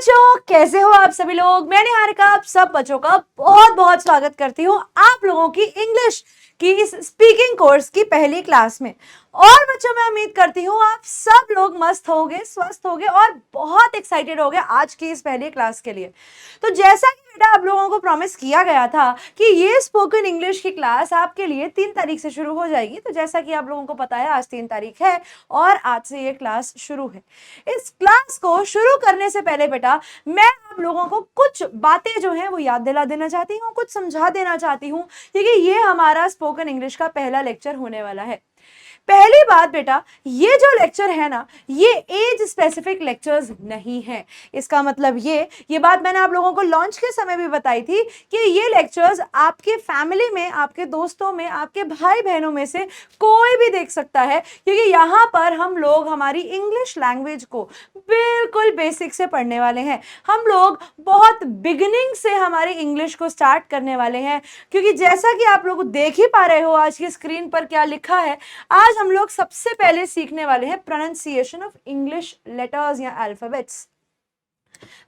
बच्चों, कैसे हो आप सभी लोग। मैं निहारिका आप सब बच्चों का बहुत बहुत स्वागत करती हूँ आप लोगों की इंग्लिश की इस स्पीकिंग कोर्स की पहली क्लास में। और बच्चों, मैं उम्मीद करती हूँ आप सब लोग मस्त होगे, स्वस्थ होगे और बहुत एक्साइटेड होगे आज की इस पहली क्लास के लिए। तो जैसा कि बेटा आप लोगों को प्रॉमिस किया गया था कि ये स्पोकन इंग्लिश की क्लास आपके लिए 3 तारीख से शुरू हो जाएगी, तो जैसा कि आप लोगों को पता है आज 3 तारीख है और आज से ये क्लास शुरू है। इस क्लास को शुरू करने से पहले बेटा मैं आप लोगों को कुछ बातें जो हैं वो याद दिला देना चाहती हूँ, कुछ समझा देना चाहती हूँ, क्योंकि ये हमारा स्पोकन इंग्लिश का पहला लेक्चर होने वाला है। पहली बात बेटा, ये जो लेक्चर है ना, ये एज स्पेसिफिक लेक्चर्स नहीं है। इसका मतलब ये बात मैंने आप लोगों को लॉन्च के समय भी बताई थी कि ये लेक्चर्स आपके फैमिली में, आपके दोस्तों में, आपके भाई बहनों में से कोई भी देख सकता है, क्योंकि यहाँ पर हम लोग हमारी इंग्लिश लैंग्वेज को बिल्कुल बेसिक से पढ़ने वाले हैं। हम लोग बहुत बिगिनिंग से हमारी इंग्लिश को स्टार्ट करने वाले हैं, क्योंकि जैसा कि आप लोग देख ही पा रहे हो आज की स्क्रीन पर क्या लिखा है। आज हम लोग सबसे पहले सीखने वाले हैं प्रोनाउंसिएशन ऑफ इंग्लिश लेटर्स या अल्फाबेट्स।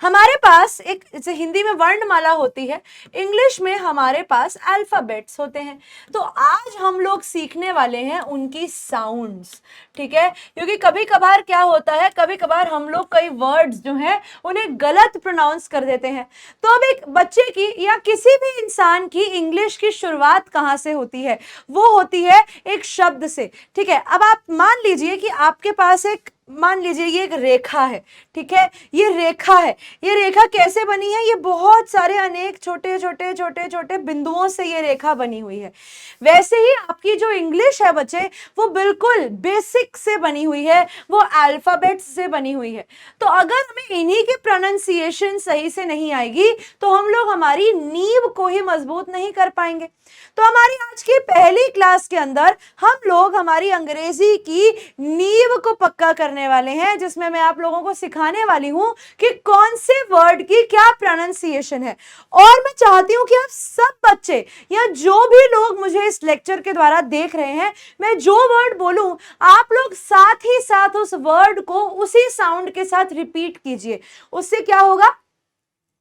हमारे पास एक जैसे हिंदी में वर्णमाला होती है, इंग्लिश में हमारे पास अल्फाबेट्स होते हैं। तो आज हम लोग सीखने वाले हैं उनकी साउंड्स, ठीक है। क्योंकि कभी कभार क्या होता है, कभी कभार हम लोग कई वर्ड्स जो हैं उन्हें गलत प्रोनाउंस कर देते हैं। तो अब एक बच्चे की या किसी भी इंसान की इंग्लिश की शुरुआत कहाँ से होती है? वो होती है एक शब्द से, ठीक है। अब आप मान लीजिए कि आपके पास मान लीजिए ये एक रेखा है, ठीक है। ये रेखा है, ये रेखा कैसे बनी है? ये बहुत सारे अनेक छोटे छोटे छोटे छोटे बिंदुओं से ये रेखा बनी हुई है। वैसे ही आपकी जो इंग्लिश है बच्चे, वो बिल्कुल बेसिक से बनी हुई है, वो अल्फाबेट्स से बनी हुई है। तो अगर हमें इन्हीं की प्रोनाउंसिएशन सही से नहीं आएगी तो हम लोग हमारी नींव को ही मजबूत नहीं कर पाएंगे। तो हमारी आज की पहली क्लास के अंदर हम लोग हमारी अंग्रेजी की नींव को पक्का करने वाले हैं, जिसमें मैं आप लोगों को सिखाने वाली हूं कि कौन से वर्ड की क्या प्रोनाउंसिएशन है। और मैं चाहती हूं कि आप सब बच्चे या जो भी लोग मुझे इस लेक्चर के द्वारा देख रहे हैं, मैं जो वर्ड बोलूं आप लोग साथ ही साथ उस वर्ड को उसी साउंड के साथ रिपीट कीजिए। उससे क्या होगा?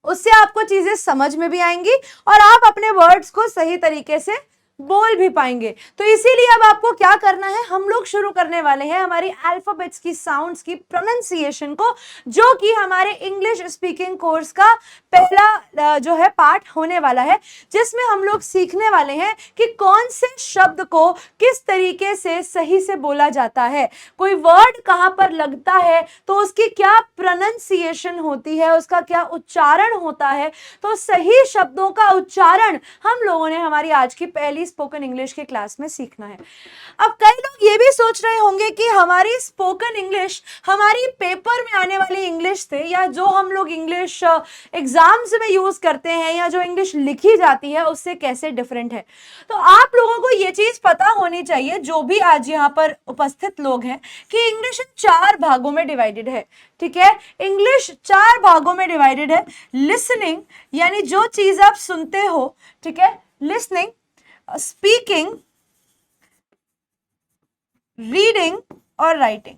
उससे आपको चीजें समझ में भी आएंगी और आप अपने वर्ड्स को सही तरीके से बोल भी पाएंगे। तो इसीलिए अब आपको क्या करना है, हम लोग शुरू करने वाले हैं हमारी अल्फाबेट्स की साउंड्स की प्रोनाउंसिएशन को, जो कि हमारे इंग्लिश स्पीकिंग कोर्स का पहला जो है पार्ट होने वाला है, जिसमें हम लोग सीखने वाले हैं कि कौन से शब्द को किस तरीके से सही से बोला जाता है, कोई वर्ड कहां पर लगता है तो उसकी क्या प्रोनाउंसिएशन होती है, उसका क्या उच्चारण होता है। तो सही शब्दों का उच्चारण हम लोगों ने हमारी आज की पहली स्पोकन इंग्लिश की क्लास में सीखना है। अब कई लोग ये भी सोच रहे होंगे कि हमारी स्पोकन इंग्लिश हमारी पेपर में आने वाली इंग्लिश से, या जो हम लोग इंग्लिश एग्जाम्स में यूज करते हैं या जो इंग्लिश लिखी जाती है, उससे कैसे डिफरेंट है। तो आप लोगों को ये चीज पता होनी चाहिए, जो भी आज यहाँ पर उपस्थित लोग हैं, कि इंग्लिश 4 भागों में डिवाइडेड है, ठीक है। इंग्लिश 4 भागों में डिवाइडेड है। लिसनिंग यानी जो चीज आप सुनते हो, ठीक है, लिसनिंग, स्पीकिंग, रीडिंग और राइटिंग।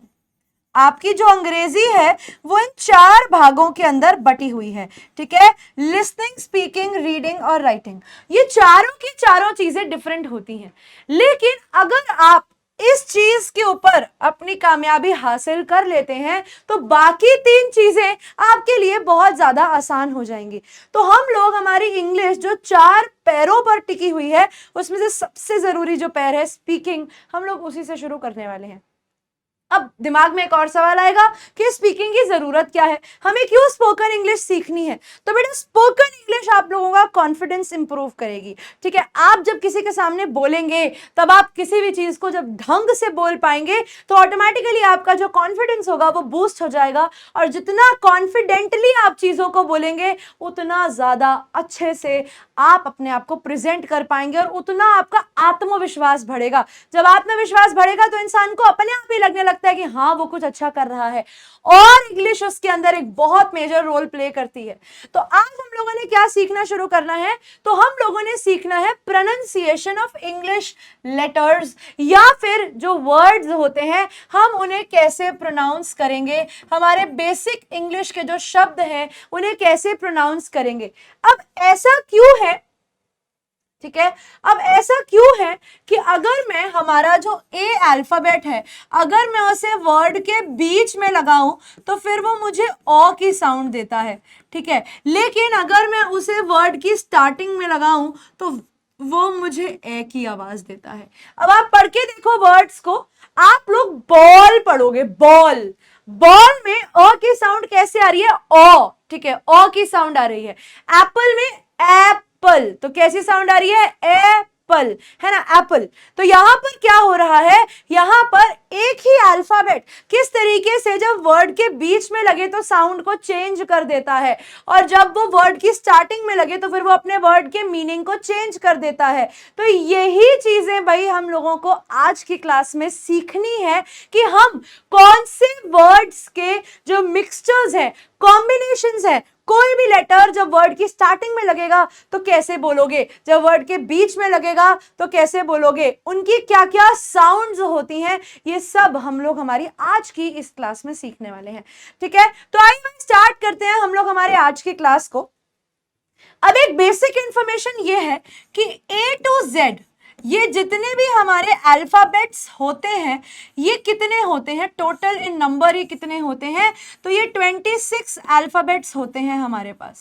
आपकी जो अंग्रेजी है वो इन 4 भागों के अंदर बटी हुई है, ठीक है। लिसनिंग, स्पीकिंग, रीडिंग और राइटिंग, ये चारों की चारों चीजें डिफरेंट होती हैं। लेकिन अगर आप इस चीज के ऊपर अपनी कामयाबी हासिल कर लेते हैं तो बाकी 3 चीजें आपके लिए बहुत ज्यादा आसान हो जाएंगी। तो हम लोग हमारी इंग्लिश जो 4 पैरों पर टिकी हुई है, उसमें से सबसे जरूरी जो पैर है स्पीकिंग, हम लोग उसी से शुरू करने वाले हैं। अब दिमाग में एक और सवाल आएगा कि स्पीकिंग की जरूरत क्या है, हमें क्यों स्पोकन इंग्लिश सीखनी है। तो बेटा स्पोकन इंग्लिश आप लोगों का कॉन्फिडेंस इंप्रूव करेगी, ठीक है। आप जब किसी के सामने बोलेंगे, तब आप किसी भी चीज को जब ढंग से बोल पाएंगे तो ऑटोमेटिकली आपका जो कॉन्फिडेंस होगा वो बूस्ट हो जाएगा, और जितना कॉन्फिडेंटली आप चीजों को बोलेंगे उतना ज्यादा अच्छे से आप अपने आप को प्रेजेंट कर पाएंगे और उतना आपका आत्मविश्वास बढ़ेगा। जब आत्मविश्वास बढ़ेगा तो इंसान को अपने आप ही लगने लगता लगता है कि हाँ वो कुछ अच्छा कर रहा है, और इंग्लिश उसके अंदर एक बहुत मेजर रोल प्ले करती है। तो आज हम लोगों ने क्या सीखना शुरू करना है, तो हम लोगों ने सीखना है प्रोनाउंसिएशन ऑफ इंग्लिश लेटर्स, या फिर जो वर्ड्स होते हैं हम उन्हें कैसे प्रोनाउंस करेंगे, हमारे बेसिक इंग्लिश के जो शब्द हैं उन्हें कैसे प्रोनाउंस करेंगे। अब ऐसा क्यों है, ठीक है, अब ऐसा क्यों है कि अगर मैं हमारा जो ए अल्फाबेट है अगर मैं उसे वर्ड के बीच में लगाऊं तो फिर वो मुझे ओ की साउंड देता है, ठीक है, लेकिन अगर मैं उसे वर्ड की स्टार्टिंग में लगाऊं तो वो मुझे ए की आवाज देता है। अब आप पढ़ के देखो वर्ड्स को, आप लोग बॉल पढ़ोगे, बॉल, बॉल में ओ की साउंड कैसे आ रही है, ओ, ठीक है, ओ की साउंड आ रही है। एप्पल में एप्पल, तो कैसी साउंड आ रही है, एप्पल, है ना, एप्पल। तो यहां पर क्या हो रहा है, यहां पर एक ही अल्फाबेट किस तरीके से जब वर्ड के बीच में लगे तो साउंड को चेंज कर देता है, और जब वो वर्ड की स्टार्टिंग में लगे तो फिर वो अपने वर्ड के मीनिंग को चेंज कर देता है। तो यही चीजें भाई हम लोगों को आज की क्लास में सीखनी है कि हम कौन से वर्ड्स के जो मिक्सचर्स हैं, कॉम्बिनेशंस हैं, कोई भी लेटर जब वर्ड की स्टार्टिंग में लगेगा तो कैसे बोलोगे, जब वर्ड के बीच में लगेगा तो कैसे बोलोगे, उनकी क्या क्या साउंड्स होती हैं, ये सब हम लोग हमारी आज की इस क्लास में सीखने वाले हैं, ठीक है। तो आइए स्टार्ट करते हैं हम लोग हमारे आज की क्लास को। अब एक बेसिक इंफॉर्मेशन ये है कि ए टू जेड ये जितने भी हमारे अल्फाबेट्स होते हैं ये कितने होते हैं टोटल इन नंबर, ये कितने होते हैं, तो ये 26 अल्फाबेट्स होते हैं हमारे पास,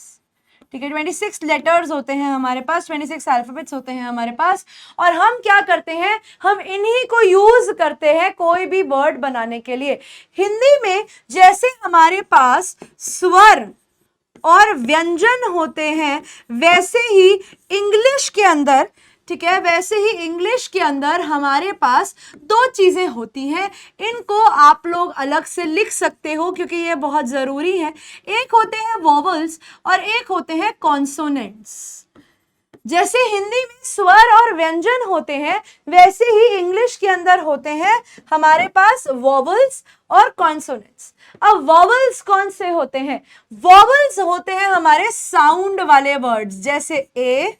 ठीक है, 26 लेटर्स होते हैं हमारे पास, 26 अल्फाबेट्स होते हैं हमारे पास। और हम क्या करते हैं, हम इन्हीं को यूज करते हैं कोई भी वर्ड बनाने के लिए। हिंदी में जैसे हमारे पास स्वर और व्यंजन होते हैं वैसे ही इंग्लिश के अंदर, ठीक है, वैसे ही इंग्लिश के अंदर हमारे पास दो चीजें होती हैं, इनको आप लोग अलग से लिख सकते हो क्योंकि ये बहुत जरूरी है। एक होते हैं वोवल्स और एक होते हैं कॉन्सोनेंट्स। जैसे हिंदी में स्वर और व्यंजन होते हैं वैसे ही इंग्लिश के अंदर होते हैं हमारे पास वोवल्स और कॉन्सोनेंट्स। अब वोवल्स कौन से होते हैं, वोवल्स होते हैं हमारे साउंड वाले वर्ड्स, जैसे ए,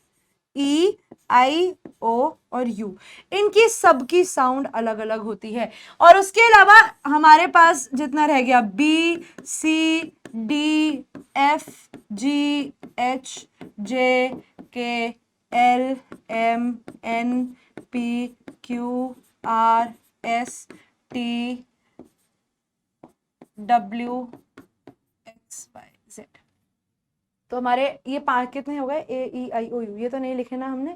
ई, आई, ओ और यू, इनकी सबकी साउंड अलग अलग होती है। और उसके अलावा हमारे पास जितना रह गया B, C, D, F, G, H, J, K, L, M, N, P, Q, R, S, T, W, X, Y, Z. तो हमारे ये 5 कितने हो गए, ए, ई, आई, ओ, यू। ये तो नहीं लिखे ना हमने,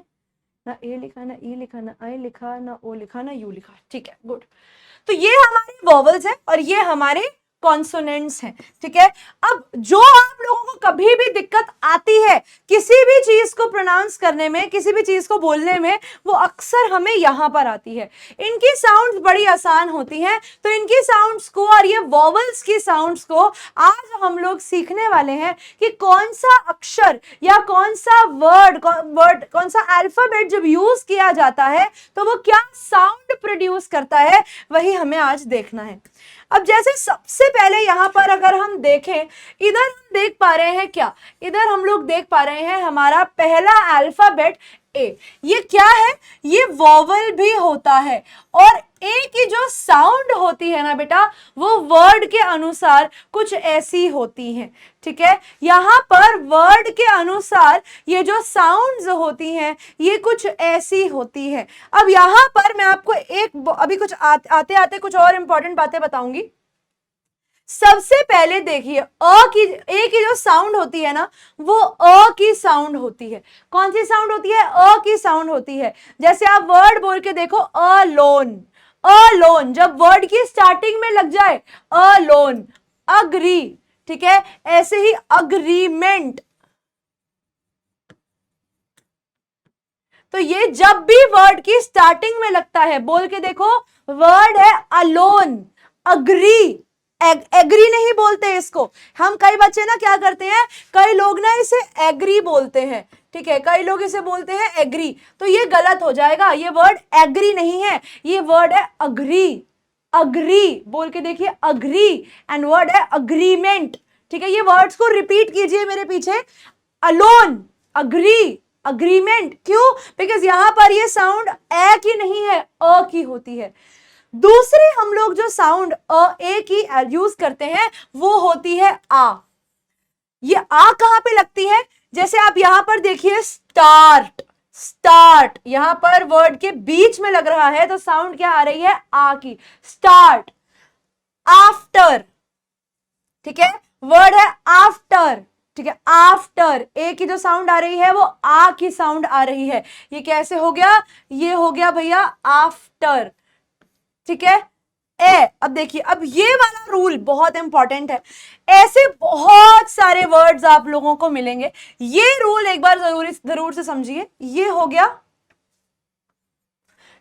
ना ए लिखा, ना ई लिखा, ना आई लिखा, ना ओ लिखा, ना यू लिखा, ठीक है, गुड। तो ये हमारे वोवल्स हैं और ये हमारे कॉन्सोनेंट्स हैं, ठीक है। अब जो आप लोगों को कभी भी दिक्कत आती है किसी भी चीज को प्रोनाउंस करने में, किसी भी चीज को बोलने में, वो अक्सर हमें यहां पर आती है। इनकी साउंड्स बड़ी आसान होती हैं, तो इनकी साउंड्स को और ये वोवल्स की साउंड्स को आज हम लोग सीखने वाले हैं कि कौन सा अक्षर या कौन सा वर्ड कौन सा अल्फाबेट जब यूज किया जाता है तो वो क्या साउंड प्रोड्यूस करता है, वही हमें आज देखना है। अब जैसे सबसे पहले यहां पर अगर हम देखें, इधर हम देख पा रहे हैं क्या, इधर हम लोग देख पा रहे हैं हमारा पहला अल्फाबेट ए। ये क्या है, ये वोवल भी होता है, और ए की जो साउंड होती है ना बेटा वो वर्ड के अनुसार कुछ ऐसी होती है, ठीक है। यहां पर वर्ड के अनुसार ये जो साउंड्स होती हैं ये कुछ ऐसी होती है। अब यहां पर मैं आपको एक अभी कुछ आते आते कुछ और इंपॉर्टेंट बातें बताऊंगी। सबसे पहले देखिए ए की जो साउंड होती है ना वो अ की साउंड होती है। कौन सी साउंड होती है, अ की साउंड होती है। जैसे आप वर्ड बोल के देखो अलोन, अलोन जब वर्ड की स्टार्टिंग में लग जाए अलोन, अग्री, ठीक है, ऐसे ही अग्रीमेंट। तो ये जब भी वर्ड की स्टार्टिंग में लगता है, बोल के देखो, वर्ड है अलोन, अग्री, एग्री नहीं बोलते इसको हम। कई बच्चे ना क्या करते हैं, कई लोग ना इसे एग्री बोलते हैं, ठीक है, कई लोग इसे बोलते हैं एग्री, तो ये गलत हो जाएगा। ये वर्ड एग्री नहीं है, ये वर्ड है अग्री, अग्री बोल के देखिए, अग्री, एंड वर्ड है अग्रीमेंट। ठीक है, ये वर्ड्स को रिपीट कीजिए मेरे पीछे। Alone, agree, agreement. क्यों? बिकॉज यहां पर ये साउंड ए की नहीं है, अ की होती है। दूसरी हम लोग जो साउंड ए की यूज करते हैं वो होती है आ। ये आ कहां पे लगती है? जैसे आप यहां पर देखिए, स्टार्ट, स्टार्ट यहां पर वर्ड के बीच में लग रहा है, तो साउंड क्या आ रही है? आ की, स्टार्ट। आफ्टर, ठीक है, वर्ड है आफ्टर। ठीक है, आफ्टर, ए की जो साउंड आ रही है वो आ की साउंड आ रही है। ये कैसे हो गया? ये हो गया भैया आफ्टर। ठीक है, ए। अब देखिए, अब ये वाला रूल बहुत इंपॉर्टेंट है। ऐसे बहुत सारे वर्ड्स आप लोगों को मिलेंगे, ये रूल एक बार जरूर से समझिए। ये हो गया,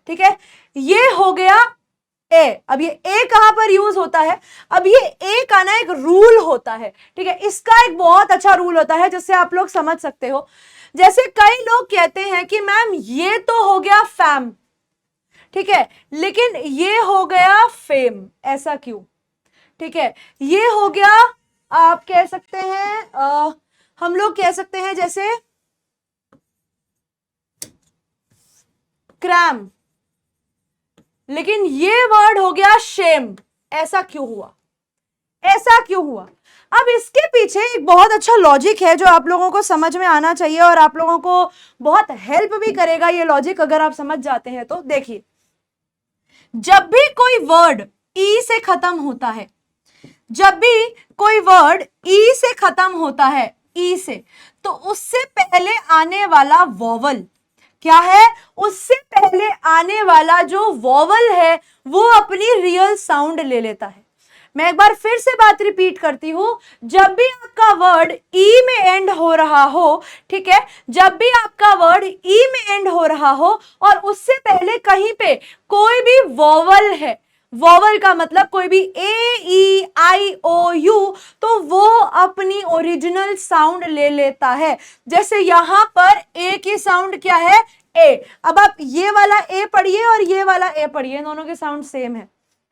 ठीक है, ये हो गया ए। अब ये ए कहां पर यूज होता है? अब ये ए का ना एक रूल होता है। ठीक है, इसका एक बहुत अच्छा रूल होता है जिससे आप लोग समझ सकते हो। जैसे कई लोग कहते हैं कि मैम ये तो हो गया फैम, ठीक है, लेकिन ये हो गया फेम, ऐसा क्यों? ठीक है, ये हो गया, आप कह सकते हैं हम लोग कह सकते हैं जैसे क्रैम, लेकिन ये वर्ड हो गया शेम, ऐसा क्यों हुआ? ऐसा क्यों हुआ? अब इसके पीछे एक बहुत अच्छा लॉजिक है जो आप लोगों को समझ में आना चाहिए और आप लोगों को बहुत हेल्प भी करेगा ये लॉजिक, अगर आप समझ जाते हैं तो। देखिए, जब भी कोई वर्ड ई से खत्म होता है, जब भी कोई वर्ड ई से खत्म होता है, ई से, तो उससे पहले आने वाला वोवल क्या है? उससे पहले आने वाला जो वोवल है वो अपनी रियल साउंड ले लेता है। मैं एक बार फिर से बात रिपीट करती हूं, जब भी आपका वर्ड ई में एंड हो रहा हो, ठीक है, जब भी आपका वर्ड ई में एंड हो रहा हो और उससे पहले कहीं पे कोई भी वोवल है, वोवल का मतलब कोई भी ए, ई, आई, ओ, यू, तो वो अपनी ओरिजिनल साउंड ले लेता है। जैसे यहां पर ए की साउंड क्या है? ए। अब आप ये वाला ए पढ़िए और ये वाला ए पढ़िए, दोनों के साउंड सेम है।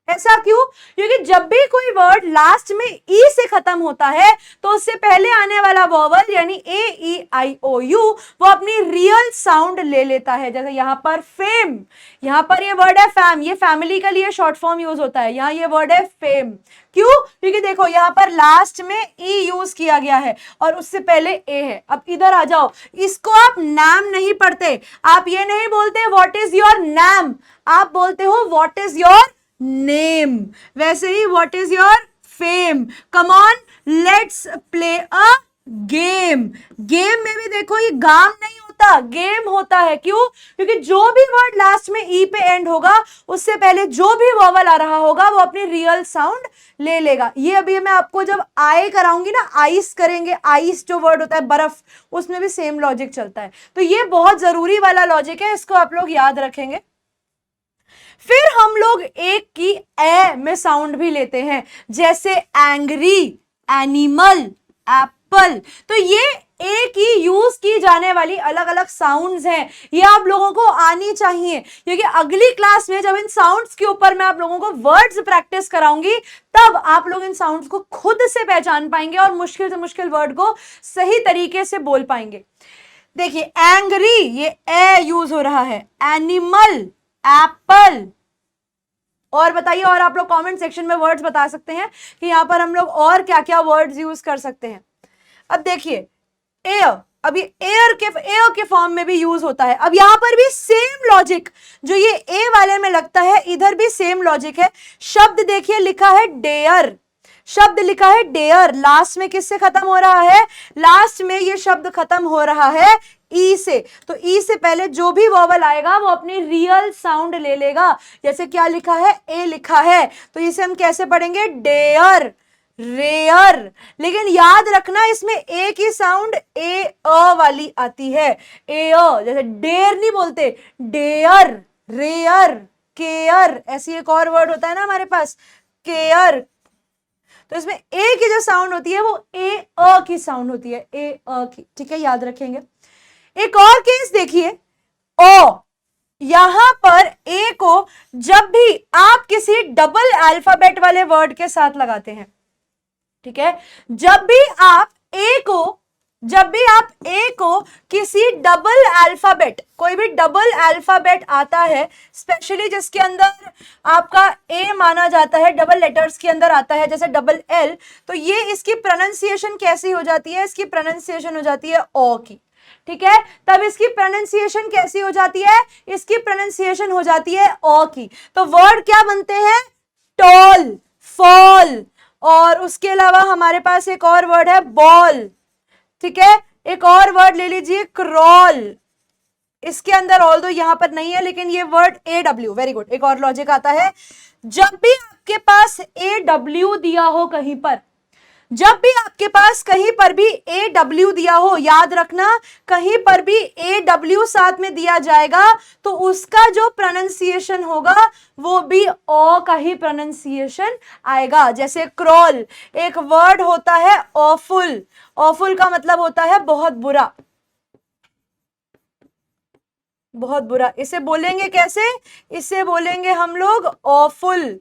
ऐसा क्यों? क्योंकि जब भी कोई वर्ड लास्ट में ई से खत्म होता है तो उससे पहले आने वाला वोवल यानी ए, ई, आई, ओ, यू, वो अपनी रियल साउंड ले लेता है। जैसे यहां पर फेम, यहां पर ये वर्ड है फैम, ये फैमिली के लिए शॉर्ट फॉर्म यूज होता है, यहां ये वर्ड है फेम। क्यों? क्योंकि देखो यहां पर लास्ट में ई यूज किया गया है और उससे पहले ए है। अब इधर आ जाओ, इसको आप नाम नहीं पढ़ते, आप ये नहीं बोलते व्हाट इज योर नाम, आप बोलते हो व्हाट इज योर नेम। वैसे ही what is your fame. Come on, let's play a game. Game में भी देखो ये गाम नहीं होता, गेम होता है। क्यों? क्योंकि जो भी वर्ड लास्ट में ई पे एंड होगा उससे पहले जो भी वोवल आ रहा होगा वो अपनी रियल साउंड ले लेगा। ये अभी मैं आपको जब आए कराऊंगी ना, आइस करेंगे, आइस जो वर्ड होता है बर्फ, उसमें भी सेम लॉजिक चलता है। तो ये बहुत जरूरी वाला लॉजिक है, इसको आप लोग याद रखेंगे। फिर हम लोग एक की ए में साउंड भी लेते हैं, जैसे एंग्री, एनिमल, एप्पल। तो ये ए की यूज की जाने वाली अलग अलग साउंड्स हैं, ये आप लोगों को आनी चाहिए, क्योंकि अगली क्लास में जब इन साउंड्स के ऊपर मैं आप लोगों को वर्ड्स प्रैक्टिस कराऊंगी तब आप लोग इन साउंड्स को खुद से पहचान पाएंगे और मुश्किल से मुश्किल वर्ड को सही तरीके से बोल पाएंगे। देखिए, एंग्री, ये ए यूज हो रहा है, एनिमल, एप्पल। और बताइए, और आप लोग कमेंट सेक्शन में वर्ड्स बता सकते हैं कि यहां पर हम लोग और क्या क्या वर्ड्स यूज कर सकते हैं। अब देखिए, एयर, अब ये एयर के फॉर्म में भी यूज होता है। अब यहां पर भी सेम लॉजिक, जो ये ए वाले में लगता है इधर भी सेम लॉजिक है। शब्द देखिए लिखा है डेयर, शब्द लिखा है डेयर, लास्ट में किससे खत्म हो रहा है? लास्ट में ये शब्द खत्म हो रहा है ई से। तो ई से पहले जो भी वोवल आएगा वो अपनी रियल साउंड ले लेगा। जैसे क्या लिखा है? ए लिखा है, तो इसे हम कैसे पढ़ेंगे? Dare, rare. लेकिन याद रखना इसमें ए की साउंड ए अ वाली आती है, ए अ। जैसे डेयर नहीं बोलते, डेयर, रेयर, केयर। ऐसी एक और वर्ड होता है ना हमारे पास, केयर। तो इसमें ए की जो साउंड होती है वो ए अ की साउंड होती है, ए अ की। ठीक है, याद रखेंगे। एक और केस देखिए, ओ, यहां पर ए को जब भी आप किसी डबल अल्फाबेट वाले वर्ड के साथ लगाते हैं, ठीक है, जब भी आप ए को किसी डबल अल्फाबेट, कोई भी डबल अल्फाबेट आता है, स्पेशली जिसके अंदर आपका ए माना जाता है, डबल लेटर्स के अंदर आता है, जैसे डबल एल, तो ये इसकी प्रोनाउंसिएशन कैसी हो जाती है? इसकी प्रोनाउंसिएशन हो जाती है ओ की, ठीक है। तब इसकी प्रोनाउंसिएशन कैसी हो जाती है? इसकी प्रोनाउंसिएशन हो जाती है ओ की। तो वर्ड क्या बनते हैं? टॉल, फॉल, और उसके अलावा हमारे पास एक और वर्ड है बॉल, ठीक है। एक और वर्ड ले लीजिए क्रॉल, इसके अंदर ऑल्दो यहां पर नहीं है, लेकिन ये वर्ड AW, वेरी गुड। एक और लॉजिक आता है, जब भी आपके पास AW दिया हो कहीं पर, जब भी आपके पास कहीं पर भी AW दिया हो, याद रखना कहीं पर भी AW साथ में दिया जाएगा तो उसका जो प्रोनाउंसिएशन होगा वो भी ओ का ही प्रोनाउंसिएशन आएगा। जैसे क्रॉल, एक वर्ड होता है ऑफुल, ऑफुल का मतलब होता है बहुत बुरा, बहुत बुरा। इसे बोलेंगे कैसे? इसे बोलेंगे हम लोग ऑफुल,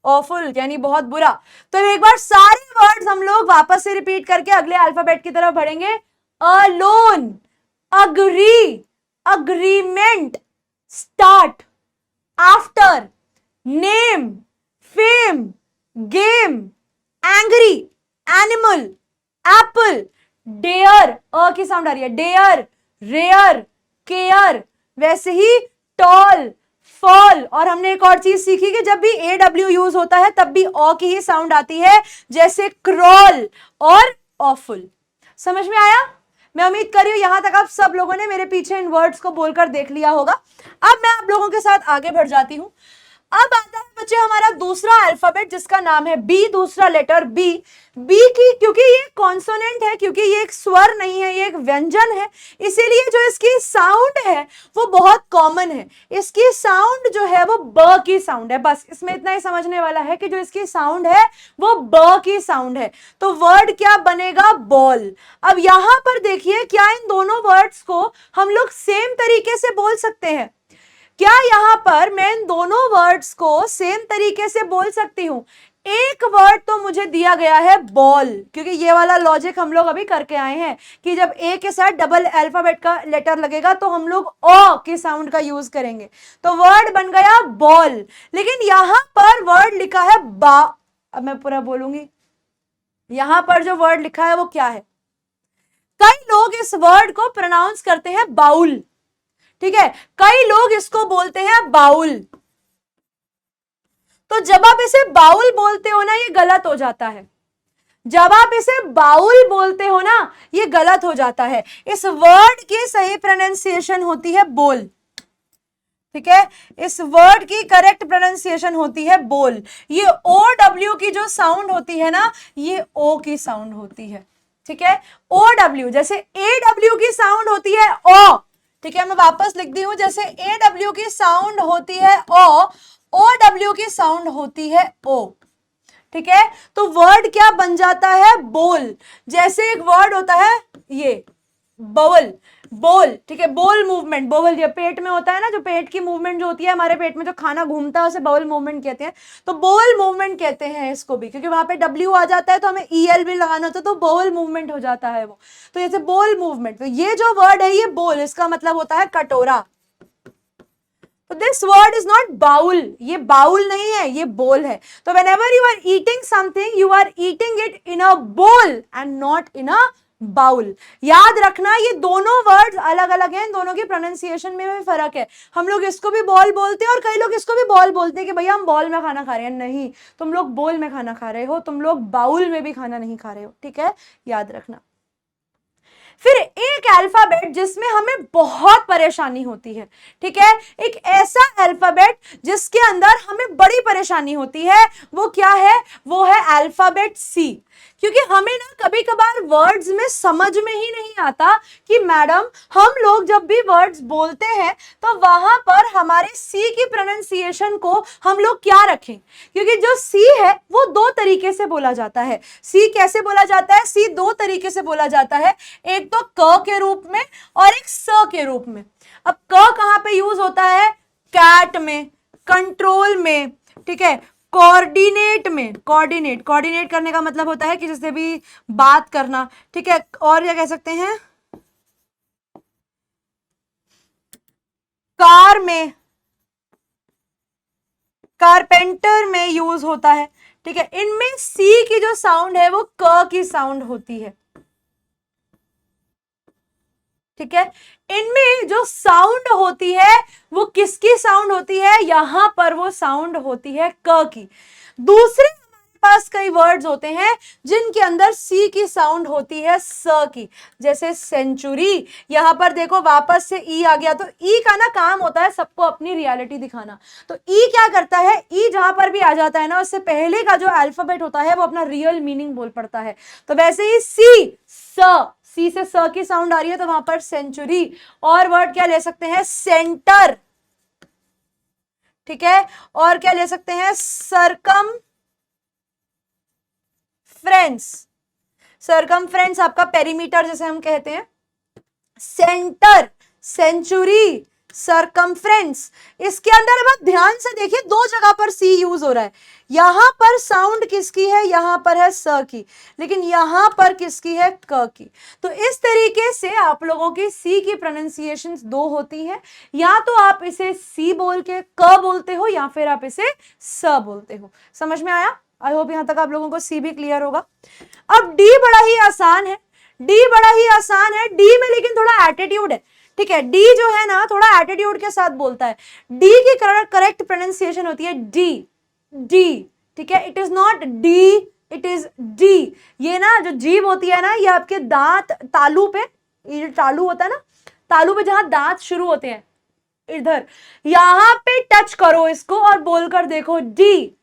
ऑफुल यानी बहुत बुरा। तो एक बार सारे वर्ड्स हम लोग वापस से रिपीट करके अगले अल्फाबेट की तरफ बढ़ेंगे। Alone, agree, agreement, start, after, name, fame, game, angry, animal, apple, dare, अ की साउंड आ रही है, डेयर, रेयर, केयर, वैसे ही टॉल, फॉल। और हमने एक और चीज सीखी कि जब भी AW यूज होता है तब भी ओ की ही साउंड आती है, जैसे क्रॉल और ऑफुल। समझ में आया? मैं उम्मीद कर रही हूं यहां तक आप सब लोगों ने मेरे पीछे इन वर्ड्स को बोलकर देख लिया होगा। अब मैं आप लोगों के साथ आगे बढ़ जाती हूं। अब आता है बच्चे हमारा दूसरा अल्फाबेट जिसका नाम है बी, दूसरा लेटर बी। बी की, क्योंकि ये कॉन्सोनेंट है, क्योंकि ये एक स्वर नहीं है, ये एक व्यंजन है, इसीलिए जो इसकी साउंड है वो बहुत कॉमन है। इसकी साउंड जो है वो ब की साउंड है, बस इसमें इतना ही समझने वाला है कि जो इसकी साउंड है वो ब की साउंड है। तो वर्ड क्या बनेगा? बॉल। अब यहां पर देखिए, क्या इन दोनों वर्ड्स को हम लोग सेम तरीके से बोल सकते हैं? क्या यहां पर मैं इन दोनों वर्ड्स को सेम तरीके से बोल सकती हूं? एक वर्ड तो मुझे दिया गया है बॉल, क्योंकि ये वाला लॉजिक हम लोग अभी करके आए हैं कि जब ए के साथ डबल अल्फाबेट का लेटर लगेगा तो हम लोग ओ की साउंड का यूज करेंगे, तो वर्ड बन गया बॉल। लेकिन यहां पर वर्ड लिखा है बा, अब मैं पूरा बोलूंगी, यहां पर जो वर्ड लिखा है वो क्या है? कई लोग इस वर्ड को प्रोनाउंस करते हैं बाउल, ठीक है, कई लोग इसको बोलते हैं बाउल। तो जब आप इसे बाउल बोलते हो ना, ये गलत हो जाता है। जब आप इसे बाउल बोलते हो ना, ये गलत हो जाता है। इस वर्ड की सही प्रोनाउंसिएशन होती है बोल, ठीक है, इस वर्ड की करेक्ट प्रोनाउंसिएशन होती है बोल। ये OW की जो साउंड होती है ना, ये ओ की साउंड होती है, ठीक है। OW, जैसे AW की साउंड होती है ओ, ठीक है, मैं वापस लिख दी हूं, जैसे AW की साउंड होती है ओ, OW की साउंड होती है ओ, ठीक है। तो वर्ड क्या बन जाता है? बोल। जैसे एक वर्ड होता है ये बवल, बोल, ठीक है, बोल मूवमेंट, बोल ये पेट में होता है ना, जो पेट की मूवमेंट जो होती है, हमारे पेट में जो खाना घूमता है उसे बोल मूवमेंट कहते हैं। तो बोल मूवमेंट कहते हैं इसको भी, क्योंकि वहां पे W आ जाता है तो हमें EL भी लगाना होता है, तो बोल मूवमेंट हो जाता है वो। तो जैसे बोल मूवमेंट, तो ये जो वर्ड है ये बोल, इसका मतलब होता है कटोरा। तो this word is not bowl, ये बाउल नहीं है, ये बोल है। तो whenever you are eating something, you are eating it in a bowl and not in a bowl. याद रखना ये दोनों वर्ड्स अलग अलग हैं, इन दोनों की प्रोनाउंसिएशन में भी फर्क है। हम लोग इसको भी बॉल बोलते हैं और कई लोग इसको भी बॉल बोलते हैं कि भैया हम बॉल में खाना खा रहे हैं। नहीं, तुम लोग बोल में खाना खा रहे हो, तुम लोग बाउल में भी खाना नहीं खा रहे हो, ठीक है, याद रखना। फिर एक अल्फाबेट जिसमें हमें बहुत परेशानी होती है, ठीक है, एक ऐसा अल्फाबेट जिसके अंदर हमें बड़ी परेशानी होती है, वो क्या है? वो है अल्फाबेट सी, क्योंकि हमें ना कभी कभार वर्ड्स में समझ में ही नहीं आता कि मैडम हम लोग जब भी वर्ड्स बोलते हैं तो वहां पर हमारे सी की प्रोनाउंसिएशन को हम लोग क्या रखें, क्योंकि जो सी है वो दो तरीके से बोला जाता है। सी कैसे बोला जाता है? सी दो तरीके से बोला जाता है, एक तो क के रूप में और एक स के रूप में। अब क कहां पे यूज होता है? कैट में, कंट्रोल में, ठीक है, कोऑर्डिनेट में। कोऑर्डिनेट करने का मतलब होता है कि जिससे भी बात करना, ठीक है। और क्या कह सकते हैं? कार में, कारपेंटर में यूज होता है, ठीक है। इनमें सी की जो साउंड है वो क की साउंड होती है, ठीक है। इनमें जो साउंड होती है वो किसकी साउंड होती है? यहां पर वो साउंड होती है क की। दूसरे हमारे पास कई वर्ड्स होते हैं जिनके अंदर सी की साउंड होती है स की, जैसे सेंचुरी। यहां पर देखो वापस से ई आ गया, तो ई का ना काम होता है सबको अपनी रियलिटी दिखाना। तो ई क्या करता है? ई जहां पर भी आ जाता है ना, उससे पहले का जो अल्फाबेट होता है वो अपना रियल मीनिंग बोल पड़ता है। तो वैसे ही सी से स की साउंड आ रही है तो वहां पर सेंचुरी। और वर्ड क्या ले सकते हैं? सेंटर, ठीक है। और क्या ले सकते हैं? सरकमफ्रेंस आपका पेरीमीटर जैसे हम कहते हैं। Centre, century, circumference. इसके अंदर अब आप ध्यान से देखिए, दो जगह पर सी यूज हो रहा है। यहां पर साउंड किसकी है? यहां पर है स की, लेकिन यहां पर किसकी है? क की। तो इस तरीके से आप लोगों की सी की प्रोनाउंसिएशन दो होती है, या तो आप इसे सी बोल के क बोलते हो या फिर आप इसे स बोलते हो। समझ में आया? आई होप यहां तक आप लोगों को सी भी क्लियर होगा। अब डी बड़ा ही आसान है, डी में लेकिन थोड़ा एटीट्यूड है, ठीक है। डी जो है ना थोड़ा एटीट्यूड के साथ बोलता है। डी की करेक्ट प्रोनाउंसिएशन होती है डी, ठीक है। It is not D, it is D. ये ना जो जीभ होती है ना, ये आपके दांत तालू पे, ये तालू होता है ना, तालू पे जहां दांत शुरू होते हैं, इधर यहां पे टच करो इसको और बोलकर देखो D,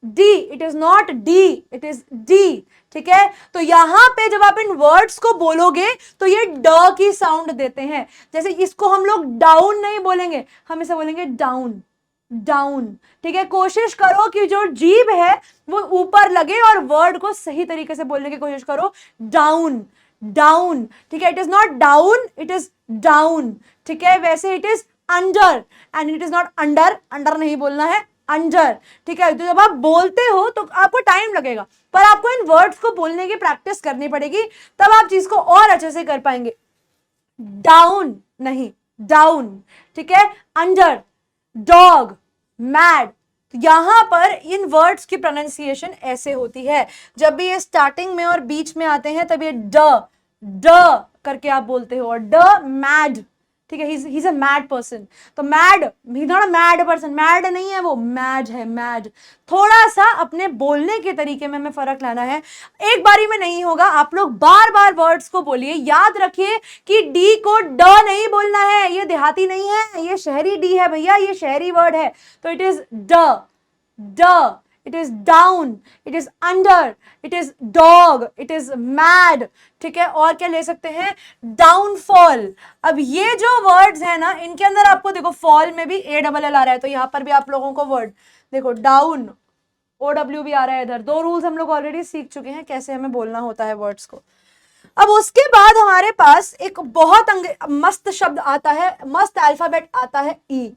it is not D, it is D, ठीक है। तो यहां पे जब आप इन वर्ड्स को बोलोगे तो ये ड की साउंड देते हैं। जैसे इसको हम लोग डाउन नहीं बोलेंगे, हम इसे बोलेंगे डाउन, ठीक है। कोशिश करो कि जो जीभ है वो ऊपर लगे और वर्ड को सही तरीके से बोलने की कोशिश करो। डाउन, ठीक है। It is not down, it is down, ठीक है। वैसे it is under, and it is not under नहीं बोलना है, अंडर, ठीक है। तो जब आप बोलते हो तो आपको टाइम लगेगा, पर आपको इन वर्ड्स को बोलने की प्रैक्टिस करनी पड़ेगी, तब आप चीज को और अच्छे से कर पाएंगे। डाउन नहीं, डाउन, ठीक है। Under, dog, mad. यहां पर इन वर्ड्स की प्रोनाउंसिएशन ऐसे होती है। जब भी ये स्टार्टिंग में और बीच में आते हैं तब ये ड करके आप बोलते हो, और ड मैड, ठीक है। He is a mad person. तो mad, he not a mad person, mad नहीं है वो, मैड है, मैड। थोड़ा सा अपने बोलने के तरीके में हमें फर्क लाना है, एक बारी में नहीं होगा। आप लोग बार बार वर्ड्स को बोलिए। याद रखिए कि डी को ड नहीं बोलना है, ये देहाती नहीं है, ये शहरी डी है भैया, ये शहरी वर्ड है। तो इट इज ड, it is down, it is under, it is dog, it is mad, ठीक है। और क्या ले सकते हैं? डाउनफॉल। अब ये जो वर्ड्स है ना, इनके अंदर आपको देखो फॉल में भी ALL आ रहा है, तो यहां पर भी आप लोगों को वर्ड देखो डाउन OW भी आ रहा है इधर। दो रूल्स हम लोग ऑलरेडी सीख चुके हैं कैसे हमें बोलना होता है वर्ड्स को। अब उसके बाद हमारे पास एक बहुत मस्त शब्द आता है, मस्त अल्फाबेट आता है ई।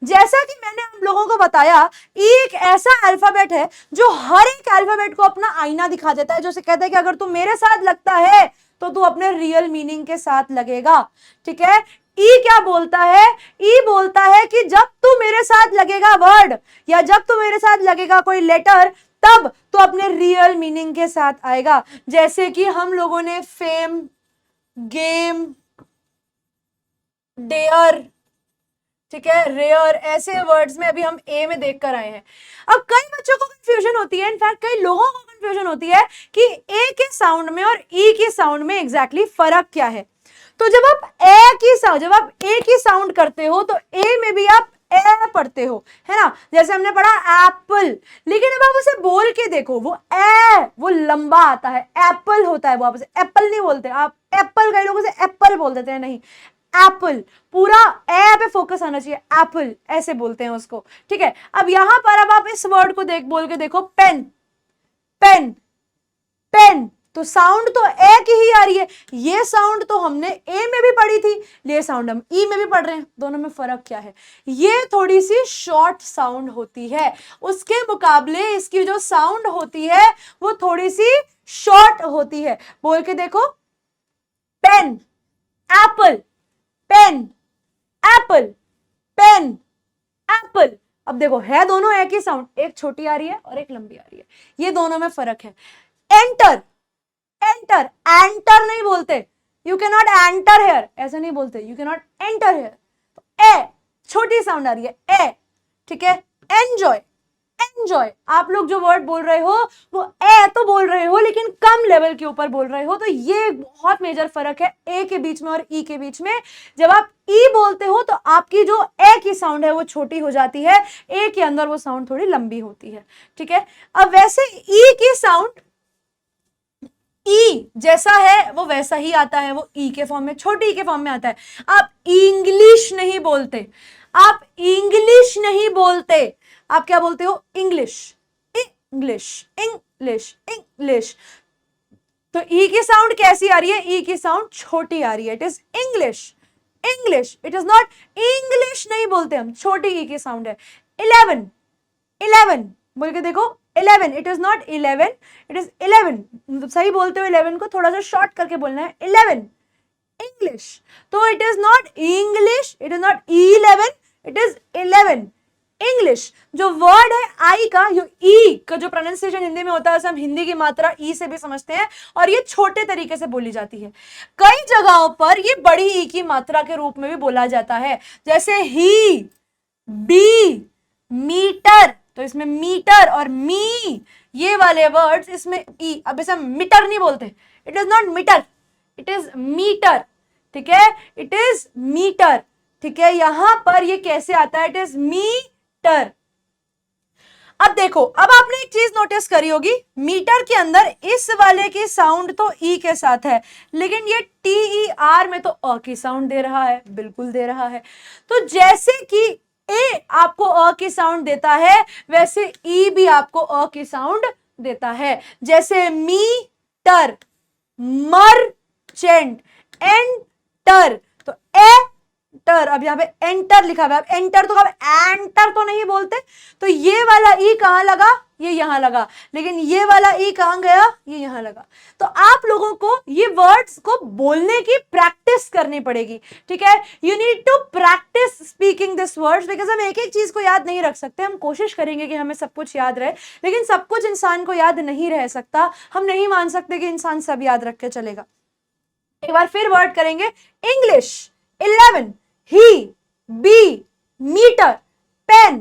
जैसा कि मैंने आप लोगों को बताया, ई एक ऐसा अल्फाबेट है जो हर एक अल्फाबेट को अपना आईना दिखा देता है, जो से कहता है कि अगर तू मेरे साथ लगता है तो तू अपने रियल मीनिंग के साथ लगेगा, ठीक है। ई क्या बोलता है? ई बोलता है कि जब तू मेरे साथ लगेगा वर्ड, या जब तू मेरे साथ लगेगा कोई लेटर, तब तो अपने रियल मीनिंग के साथ आएगा। जैसे कि हम लोगों ने फेम, गेम, डेयर, ठीक है, रेयर, ऐसे वर्ड्स में अभी हम ए में देख कर आए हैं। अब कई बच्चों को कंफ्यूजन होती है, इनफैक्ट कई लोगों को कंफ्यूजन होती है कि ए के साउंड में और ई के साउंड में एग्जैक्टली फर्क क्या है। तो जब आप ए की साउंड करते हो तो ए में भी आप ए पढ़ते हो, है ना। जैसे हमने पढ़ा एप्पल, लेकिन अब आप उसे बोल के देखो, वो लंबा आता है, एप्पल होता है वो, आप उसे एप्पल नहीं बोलते, आप एप्पल, कई लोग उसे एप्पल बोल देते हैं, नहीं, एप्पल, पूरा ए पे फोकस आना चाहिए, एप्पल ऐसे बोलते हैं उसको, ठीक है। अब यहां पर अब आप इस वर्ड को बोल के देखो, पेन, पेन, पेन, तो साउंड तो ए की ही आ रही है। ये साउंड तो हमने ए में भी पढ़ी थी, ये साउंड हम ई में भी पढ़ रहे हैं, दोनों में फर्क क्या है? ये थोड़ी सी शॉर्ट साउंड होती है, उसके मुकाबले इसकी जो साउंड होती है वो थोड़ी सी शॉर्ट होती है। बोल के देखो, pen, apple, pen, apple, pen, apple. अब देखो, है दोनों एक ही साउंड, एक छोटी आ रही है और एक लंबी आ रही है, ये दोनों में फर्क है। एंटर, एंटर, एंटर नहीं बोलते, you can not enter here, ऐसा नहीं बोलते, you can not enter here. A छोटी साउंड आ रही है, ए, ठीक है। एंजॉय, एंजॉय, आप लोग जो वर्ड बोल रहे हो वो ए तो बोल रहे हो लेकिन कम लेवल के ऊपर बोल रहे हो, तो ये बहुत मेजर फर्क है ए के बीच में और ई के बीच में। जब आप ई बोलते हो तो आपकी जो ए की साउंड है वो छोटी हो जाती है, ए के अंदर वो साउंड थोड़ी लंबी होती है, ठीक है। अब वैसे ई की साउंड, ई जैसा है वो वैसा ही आता है, वो ई के फॉर्म में, छोटी ई के फॉर्म में आता है। आप इंग्लिश नहीं बोलते, आप इंग्लिश नहीं बोलते, आप क्या बोलते हो? English, English, English, English. तो ई की साउंड कैसी आ रही है? ई की साउंड छोटी आ रही है, it is English, English, it is not English नहीं बोलते हम, छोटी ई की साउंड है। 11, 11 बोल के देखो, 11, it is not 11, it is 11, सही बोलते हो, 11 को थोड़ा सा शॉर्ट करके बोलना है, 11, इंग्लिश। तो it is not English, it is not 11, it is 11, English. जो वर्ड है आई का, यो ई का जो प्रोनाउंसिएशन हिंदी में होता है, हम हिंदी की मात्रा ई से भी समझते हैं और ये छोटे तरीके से बोली जाती है। कई जगहों पर ये बड़ी ई की मात्रा के रूप में भी बोला जाता है, जैसे ही, बी, मीटर, तो इसमें मीटर और मी, ये वाले वर्ड्स इसमें ई। अब इसे मीटर नहीं बोलते, it is not metre, it is metre, ठीक है, इट इज मीटर, ठीक है। यहां पर ये कैसे आता है? It is metre. अब देखो, अब आपने एक चीज नोटिस करी होगी, मीटर के अंदर इस वाले की साउंड तो ई के साथ है, लेकिन ये TER में तो अ की साउंड दे रहा है, बिल्कुल दे रहा है। तो जैसे कि ए आपको अ की साउंड देता है, वैसे ई भी आपको अ की साउंड देता है। जैसे मीटर, मर्चेंट, एंटर, तो एंटर, अब यहाँ पे एंटर लिखा हुआ है, अब एंटर तो अब एंटर तो नहीं बोलते, तो ये वाला ई कहां लगा? ये यहां लगा, लेकिन ये वाला ई कहां गया? ये यहां लगा। तो आप लोगों को ये वर्ड्स को बोलने की प्रैक्टिस करनी पड़ेगी, ठीक है। You need to practise speaking this words, because हम एक एक चीज को याद नहीं रख सकते। हम कोशिश करेंगे कि हमें सब कुछ याद रहे, लेकिन सब कुछ इंसान को याद नहीं रह सकता। हम नहीं मान सकते कि इंसान सब याद रख के चलेगा। एक बार फिर वर्ड करेंगे, English, 11, he, be, meter, pen,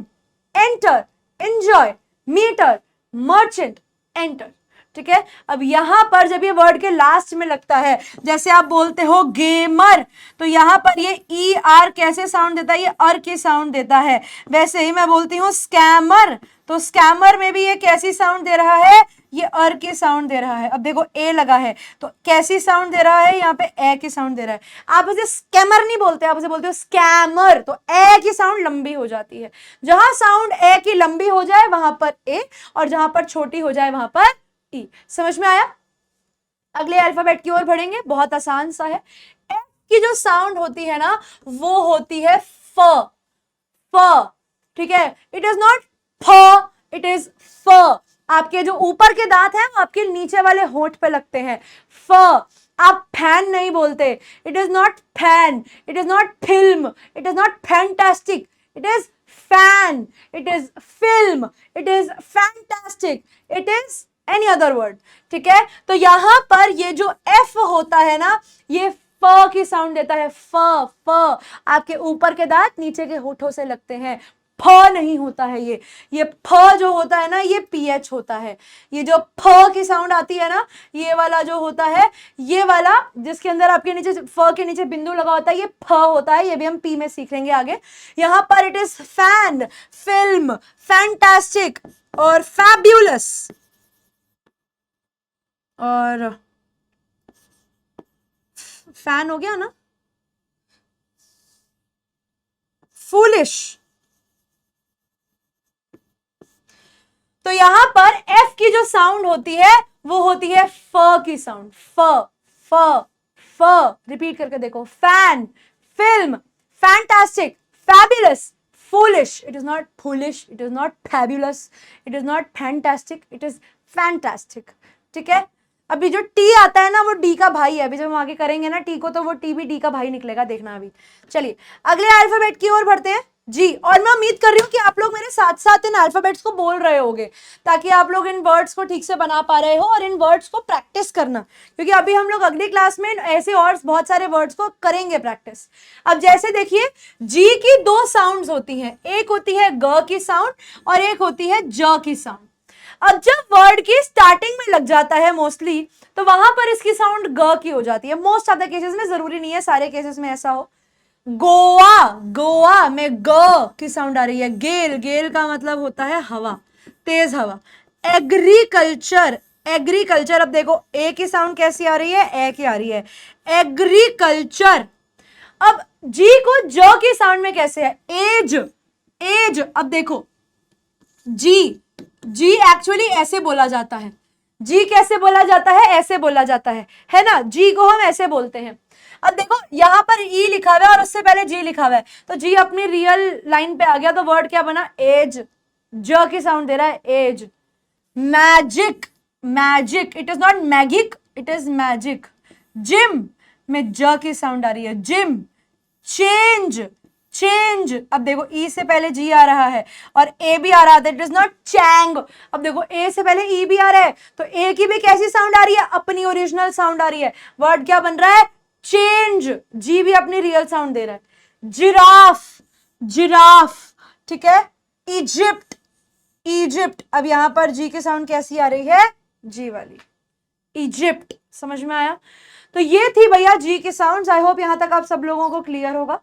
enter, enjoy, meter, merchant, enter, ठीक है। अब यहां पर जब ये वर्ड के लास्ट में लगता है, जैसे आप बोलते हो गेमर, तो यहां पर ये ER कैसे साउंड देता है? ये अर की साउंड देता है। वैसे ही मैं बोलती हूं स्कैमर, तो स्कैमर में भी ये कैसी साउंड दे रहा है? ये अर की साउंड दे रहा है। अब देखो ए लगा है, तो कैसी साउंड दे रहा है? यहाँ पे ए की साउंड दे रहा है। आप उसे स्कैमर नहीं बोलते, आप उसे बोलते हो स्कैमर, तो ए की साउंड लंबी हो जाती है। जहां साउंड ए की लंबी हो जाए वहां पर ए, और जहां पर छोटी हो जाए वहां पर ई। समझ में आया? अगले अल्फाबेट की ओर बढ़ेंगे, बहुत आसान सा है। एफ की जो साउंड होती है ना, वो होती है फ, फ, ठीक है। इट इज नॉट फ, इट इज फ। आपके जो ऊपर के दांत हैं वो आपके नीचे वाले होंठ पे लगते हैं। फ। आप फैन नहीं बोलते, it is not fan, it is not film, it is not fantastic, it is fan, it is film, it is fantastic, it is any other word, ठीक है। तो यहां पर ये जो एफ होता है ना, ये फ की साउंड देता है, फ, फ। आपके ऊपर के दांत नीचे के होठों से लगते हैं, फ नहीं होता है। ये फ जो होता है ना ये पीएच होता है। ये जो फ की साउंड आती है ना ये वाला जो होता है, ये वाला जिसके अंदर आपके नीचे फ के नीचे बिंदु लगा होता है ये फ होता है। ये भी हम पी में सीख लेंगे आगे। यहां पर it is fan, film, fantastic और फैब्यूलस और फैन हो गया ना, फूलिश। तो यहां पर एफ की जो साउंड होती है वो होती है फ की साउंड। फ फ फ रिपीट करके देखो, fan, film, fantastic, fabulous, foolish. It is not foolish, it is not fabulous, it is not fantastic, it is fantastic. ठीक है, अभी जो टी आता है ना वो डी का भाई है। अभी जब हम आगे करेंगे ना टी को तो वो टी भी डी का भाई निकलेगा, देखना अभी। चलिए अगले अल्फाबेट की ओर बढ़ते हैं जी। और मैं उम्मीद कर रही हूँ कि आप लोग मेरे साथ साथ इन अल्फाबेट्स को बोल रहे होगे ताकि आप लोग इन वर्ड्स को ठीक से बना पा रहे हो और इन वर्ड्स को प्रैक्टिस करना, क्योंकि अभी हम लोग अगली क्लास में ऐसे और बहुत सारे वर्ड्स को करेंगे प्रैक्टिस। अब जैसे देखिए जी की दो साउंड्स होती हैं, एक होती है ग की साउंड और एक होती है ज की साउंड। अब जब वर्ड की स्टार्टिंग में लग जाता है मोस्टली तो वहां पर इसकी साउंड ग की हो जाती है। मोस्ट ऑफ द केसेस में, जरूरी नहीं है सारे केसेस में ऐसा हो। गोवा, गोवा में ग की साउंड आ रही है। गेल, गेल का मतलब होता है हवा, तेज हवा। एग्रीकल्चर, एग्रीकल्चर, अब देखो ए की साउंड कैसी आ रही है, ए की आ रही है, एग्रीकल्चर। अब जी को ज की साउंड में कैसे है, एज, एज। अब देखो जी, जी एक्चुअली ऐसे बोला जाता है। जी कैसे बोला जाता है, ऐसे बोला जाता है ना, जी को हम ऐसे बोलते हैं। अब देखो यहां पर ई लिखा हुआ है और उससे पहले जी लिखा हुआ है, तो जी अपनी रियल लाइन पे आ गया तो वर्ड क्या बना, एज। ज की साउंड दे रहा है, age. Magic, magic, it is not magic, it is magic. Gym में ज की साउंड आ रही है, जिम। Change, change. अब देखो ई से पहले जी आ रहा है और ए भी आ रहा था, इट इज नॉट चैंग। अब देखो ए से पहले ई भी आ रहा है तो ए की भी कैसी साउंड आ रही है, अपनी ओरिजिनल साउंड आ रही है। वर्ड क्या बन रहा है, चेंज। जी भी अपनी रियल साउंड दे रहा है। Giraffe, giraffe. ठीक है, इजिप्ट, इजिप्ट। अब यहां पर जी की साउंड कैसी आ रही है, जी वाली, इजिप्ट। समझ में आया? तो ये थी भैया जी की साउंड्स। आई होप यहां तक आप सब लोगों को क्लियर होगा।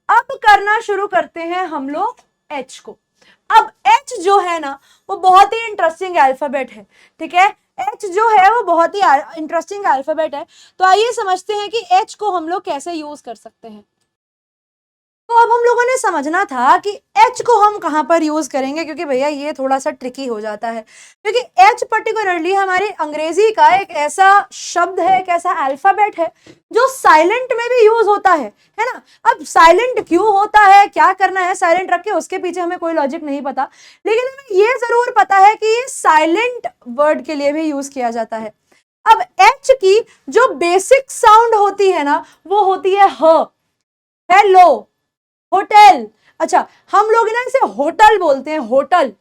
अब करना शुरू करते हैं हम लोग एच को। अब एच जो है ना वो बहुत ही इंटरेस्टिंग अल्फाबेट है। ठीक है, एच जो है वो बहुत ही इंटरेस्टिंग अल्फाबेट है। तो आइए समझते हैं कि एच को हम लोग कैसे यूज कर सकते हैं। तो अब हम लोगों ने समझना था कि एच को हम कहां पर यूज करेंगे, क्योंकि भैया ये थोड़ा सा ट्रिकी हो जाता है, क्योंकि एच पर्टिकुलरली हमारी अंग्रेजी का एक ऐसा शब्द है, एक ऐसा अल्फाबेट है जो साइलेंट में भी यूज होता है ना। अब साइलेंट क्यों होता है, क्या करना है साइलेंट रख के, उसके पीछे हमें कोई लॉजिक नहीं पता, लेकिन हमें ये जरूर पता है कि ये साइलेंट वर्ड के लिए भी यूज किया जाता है। अब एच की जो बेसिक साउंड होती है ना वो होती है ह। Hello, hotel. अच्छा, हम लोग ना इसे होटल बोलते हैं, होटल,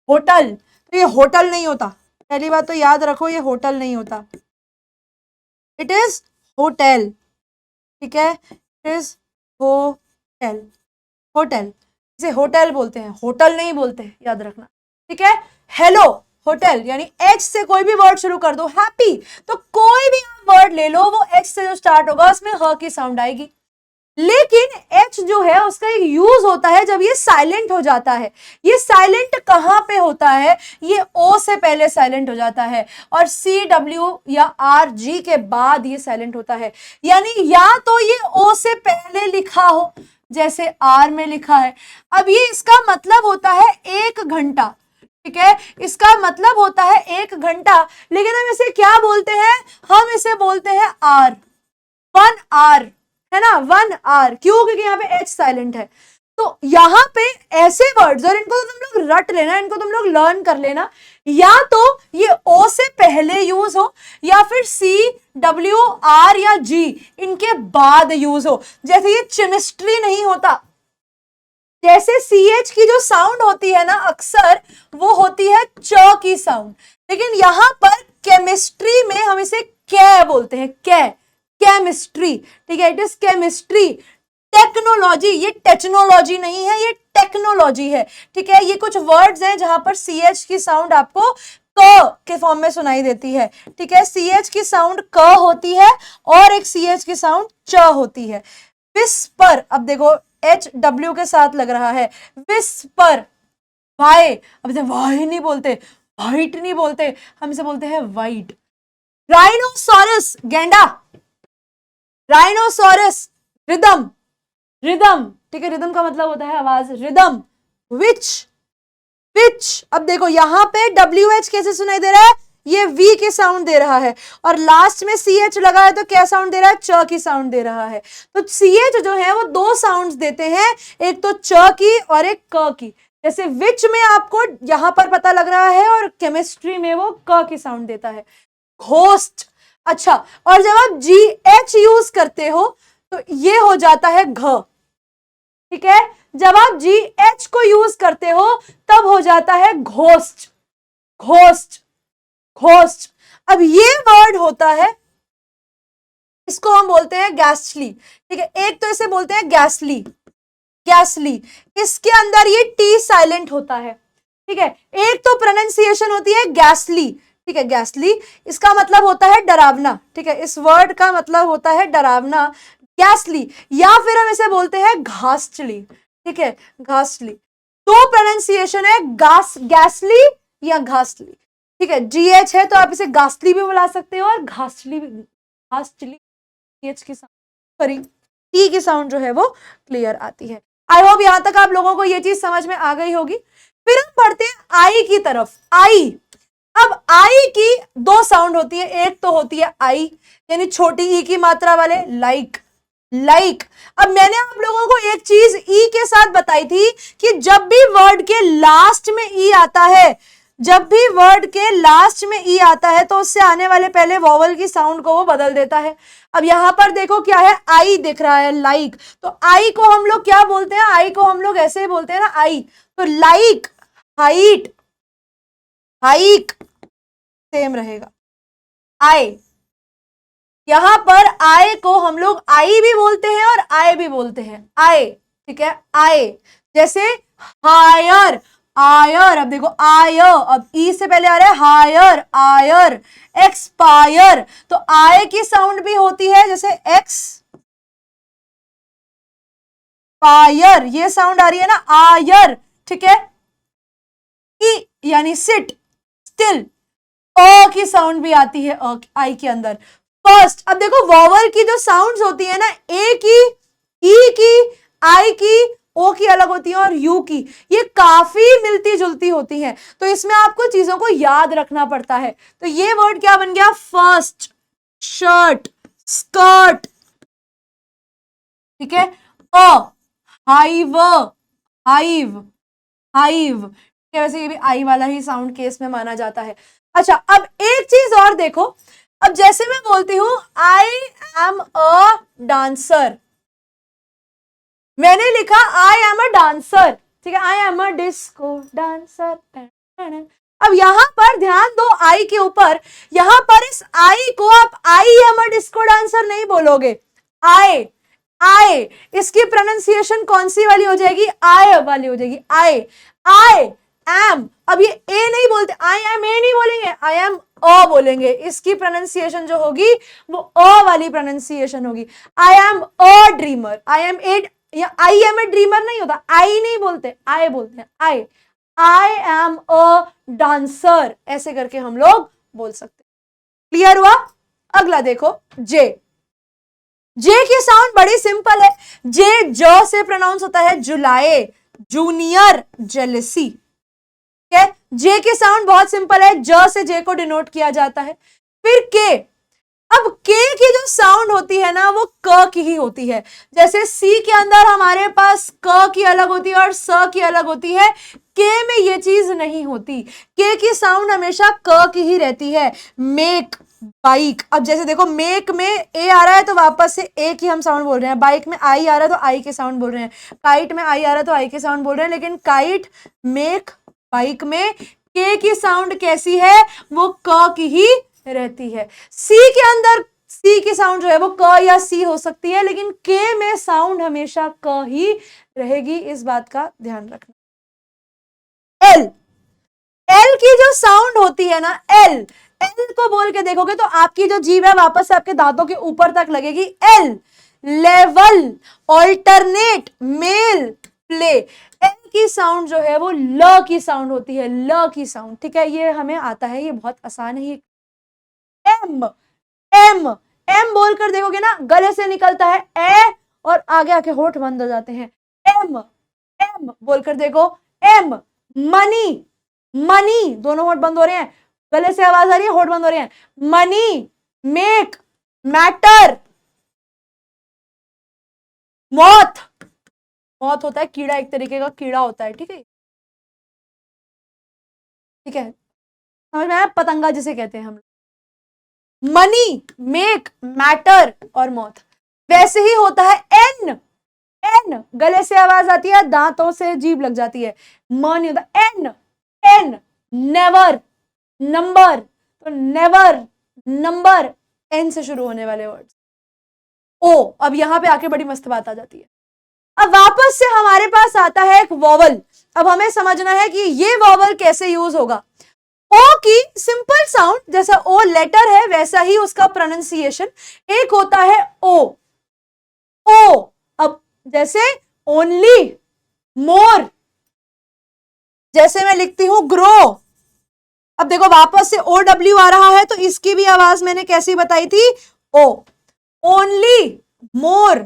होटल। तो ये होटल नहीं होता, पहली बात तो याद रखो, ये होटल नहीं होता, इट इज होटल। ठीक है, इट इज होटल, होटल। इसे होटल बोलते हैं, होटल नहीं बोलते, याद रखना। ठीक है, हेलो, होटल, यानी एच से कोई भी वर्ड शुरू कर दो, हैप्पी, तो कोई भी वर्ड ले लो वो एच से जो स्टार्ट होगा उसमें ह की साउंड आएगी। लेकिन एच जो है उसका एक यूज होता है जब ये साइलेंट हो जाता है। ये साइलेंट कहां पे होता है, ये ओ से पहले साइलेंट हो जाता है और सी डब्ल्यू या आर जी के बाद ये साइलेंट होता है। यानी या तो ये ओ से पहले लिखा हो जैसे आर में लिखा है। अब ये इसका मतलब होता है 1 घंटा। ठीक है, इसका मतलब होता है 1 घंटा, लेकिन हम इसे क्या बोलते हैं, हम इसे बोलते हैं आर, 1 आवर, है ना, 1 आवर। क्यों, क्योंकि यहाँ पे एच साइलेंट है। तो यहाँ पे ऐसे वर्ड्स, और इनको तो तुम लोग रट लेना, इनको तुम लोग लर्न कर लेना, या तो ये ओ से पहले यूज हो या फिर सी डब्ल्यू आर या जी इनके बाद यूज हो। जैसे ये केमिस्ट्री नहीं होता, जैसे सी एच की जो साउंड होती है ना अक्सर वो होती है च की साउंड, लेकिन यहां पर केमिस्ट्री में हम इसे कै बोलते हैं, कै, केमिस्ट्री। ठीक है, इट इज केमिस्ट्री। टेक्नोलॉजी, ये टेक्नोलॉजी नहीं है, ये टेक्नोलॉजी है, ठीक है। ये कुछ वर्ड्स हैं जहां पर CH की साउंड आपको क के फॉर्म में सुनाई देती है, ठीक है। CH की साउंड क होती है और एक CH की साउंड च होती है। विस्पर, अब देखो HW के साथ लग रहा है, विस्पर, वाई, अब इसे वाई नहीं बोलते, वाइट नहीं बोलते, हम इसे बोलते हैं वाइट। राइनोसोरस, गेंडा, राइनोसोरस, रिदम, रिदम, ठीक है, रिदम का मतलब होता है आवाज, रिदम। विच, विच, अब देखो यहां पे WH कैसे सुनाई दे रहा है, ये V की साउंड दे रहा है और लास्ट में CH लगा है तो क्या साउंड दे रहा है, च की साउंड दे रहा है। तो CH जो है वो दो साउंड्स देते हैं, एक तो च की और एक क की। जैसे विच में आपको यहां पर पता लग रहा है और केमिस्ट्री में वो क की साउंड देता है। घोस्ट, अच्छा, और जब आप GH यूज करते हो तो ये हो जाता है घ, ठीक है। जब आप GH को यूज करते हो तब हो जाता है घोस्ट, घोस्ट, घोस्ट। अब ये वर्ड होता है, इसको हम बोलते हैं गैस्टली, ठीक है। एक तो इसे बोलते हैं गैसली, गैसली, इसके अंदर ये T साइलेंट होता है, ठीक है। एक तो प्रोनाउंसिएशन होती है गैसली, ठीक है, गैसली, इसका मतलब होता है डरावना, ठीक है, इस वर्ड का मतलब होता है डरावना, गैसली, या फिर हम इसे बोलते हैं घास्टली, ठीक है, घास्टली। तो प्रोनाउंसिएशन है गैसली या घास्टली, ठीक है। GH है तो आप इसे घास्टली भी बुला सकते हो और घास्टली भी, घास्टली, TH की साउंड, सॉरी T की साउंड जो है वो क्लियर आती है। आई होप यहां तक आप लोगों को ये चीज समझ में आ गई होगी। फिर हम बढ़ते हैं आई की तरफ, आई। अब आई की दो साउंड होती है, एक तो होती है आई यानी छोटी ई की मात्रा वाले, लाइक, लाइक। अब मैंने आप लोगों को एक चीज ई के साथ बताई थी कि जब भी वर्ड के लास्ट में ई आता है, जब भी वर्ड के लास्ट में ई आता है तो उससे आने वाले पहले वॉवल की साउंड को वो बदल देता है। अब यहां पर देखो क्या है, आई दिख रहा है, लाइक, तो आई को हम लोग क्या बोलते हैं, आई को हम लोग ऐसे ही बोलते हैं ना, आई, तो लाइक, हाइट, हाइक, सेम रहेगा, आई। यहां पर आय को हम लोग आई भी बोलते हैं और आय भी बोलते हैं, आय, ठीक है, आय। जैसे हायर, आयर, अब देखो आय, अब ई से पहले आ रहा है हायर, आयर, एक्सपायर, तो आय की साउंड भी होती है जैसे एक्स पायर, ये साउंड आ रही है ना, आयर, ठीक है। ई यानी सिट, स्टिल, अ की साउंड भी आती है आई के अंदर, फर्स्ट। अब देखो वॉवल की जो साउंड्स होती है ना, ए की, ई की, आई की, ओ की अलग होती है और यू की, ये काफी मिलती जुलती होती हैं, तो इसमें आपको चीजों को याद रखना पड़ता है। तो ये वर्ड क्या बन गया, फर्स्ट, शर्ट, स्कर्ट, ठीक है। हाइव, हाइव, हाइव, वैसे ये भी आई वाला ही साउंड केस में माना जाता है। अच्छा, अब एक चीज और देखो, अब जैसे मैं बोलती हूं आई एम अ डांसर, मैंने लिखा आई एम अ डांसर, ठीक है, आई एम अ डिस्को डांसर। अब यहां पर ध्यान दो आई के ऊपर, यहां पर इस आई को आप आई एम अ डिस्को डांसर नहीं बोलोगे, आई, आई, इसकी प्रोनाउंसिएशन कौन सी वाली हो जाएगी, आई वाली हो जाएगी, आई, आई एम। अब ये ए नहीं बोलते, आई एम ए नहीं बोलेंगे, आई एम अ बोलेंगे, इसकी प्रोनाउंसिएशन जो होगी वो अ वाली प्रोनाउंसिएशन होगी। I am a dreamer, I am a, या आई एम ए ड्रीमर नहीं होता, आई नहीं बोलते, आई बोलते हैं, आई, आई एम अ डांसर, ऐसे करके हम लोग बोल सकते हैं। क्लियर हुआ। अगला देखो, जे, जे की साउंड बड़ी सिंपल है, जे ज से प्रोनाउंस होता है जुलाई, जूनियर, जेलसी, ठीक है। जे की साउंड बहुत सिंपल है, ज से जे को डिनोट किया जाता है। फिर के, अब के की जो साउंड होती है ना वो क की ही होती है, जैसे सी के अंदर हमारे पास क की अलग होती है और स की अलग होती है, के में ये चीज नहीं होती, के की साउंड हमेशा क की ही रहती है। मेक, बाइक, अब जैसे देखो मेक में ए आ रहा है तो वापस से ए की हम साउंड बोल रहे हैं, बाइक में आई आ रहा है तो आई के साउंड बोल रहे हैं, काइट में आई आ रहा है तो आई के साउंड बोल रहे हैं, लेकिन काइट, मेक, बाइक में के की साउंड कैसी है, वो क की ही रहती है। सी के अंदर सी की साउंड जो है वो क या सी हो सकती है, लेकिन के में साउंड हमेशा क ही रहेगी, इस बात का ध्यान रखना। एल, एल की जो साउंड होती है ना, एल, एल को बोल के देखोगे तो आपकी जो जीभ है वापस से आपके दांतों के ऊपर तक लगेगी। L, level, alternate, mail, play. L की साउंड जो है वो ल की साउंड होती है, ल की साउंड, ठीक है, ये हमें आता है, ये बहुत आसान है ये। एम, एम, एम बोलकर देखोगे ना, गले से निकलता है ए और आगे आके होठ बंद हो जाते हैं। एम, एम बोलकर देखो, एम, मनी, मनी, दोनों होठ बंद हो रहे हैं, गले से आवाज आ रही है, होठ बंद हो रहे हैं। मनी, मेक, मैटर, मौत, मौत होता है कीड़ा, एक तरीके का कीड़ा होता है, ठीक है, ठीक है, समझ में आया, पतंगा जिसे कहते हैं हम। मनी, मेक, मैटर और मौत। वैसे ही होता है एन, एन गले से आवाज आती है, दांतों से जीभ लग जाती है, म नहीं होता। एन, एन, नेवर, नंबर, तो नेवर, नंबर, एन से शुरू होने वाले वर्ड्स। ओ, अब यहां पे आके बड़ी मस्त बात आ जाती है। अब वापस से हमारे पास आता है एक वॉवल। अब हमें समझना है कि ये वॉवल कैसे यूज होगा। ओ की सिंपल साउंड, जैसा ओ लेटर है वैसा ही उसका प्रोनाउंसिएशन, एक होता है ओ, ओ। अब जैसे ओनली, मोर, जैसे मैं लिखती हूं ग्रो, अब देखो वापस से ओ डब्ल्यू आ रहा है, तो इसकी भी आवाज मैंने कैसी बताई थी, ओ। ओनली, मोर,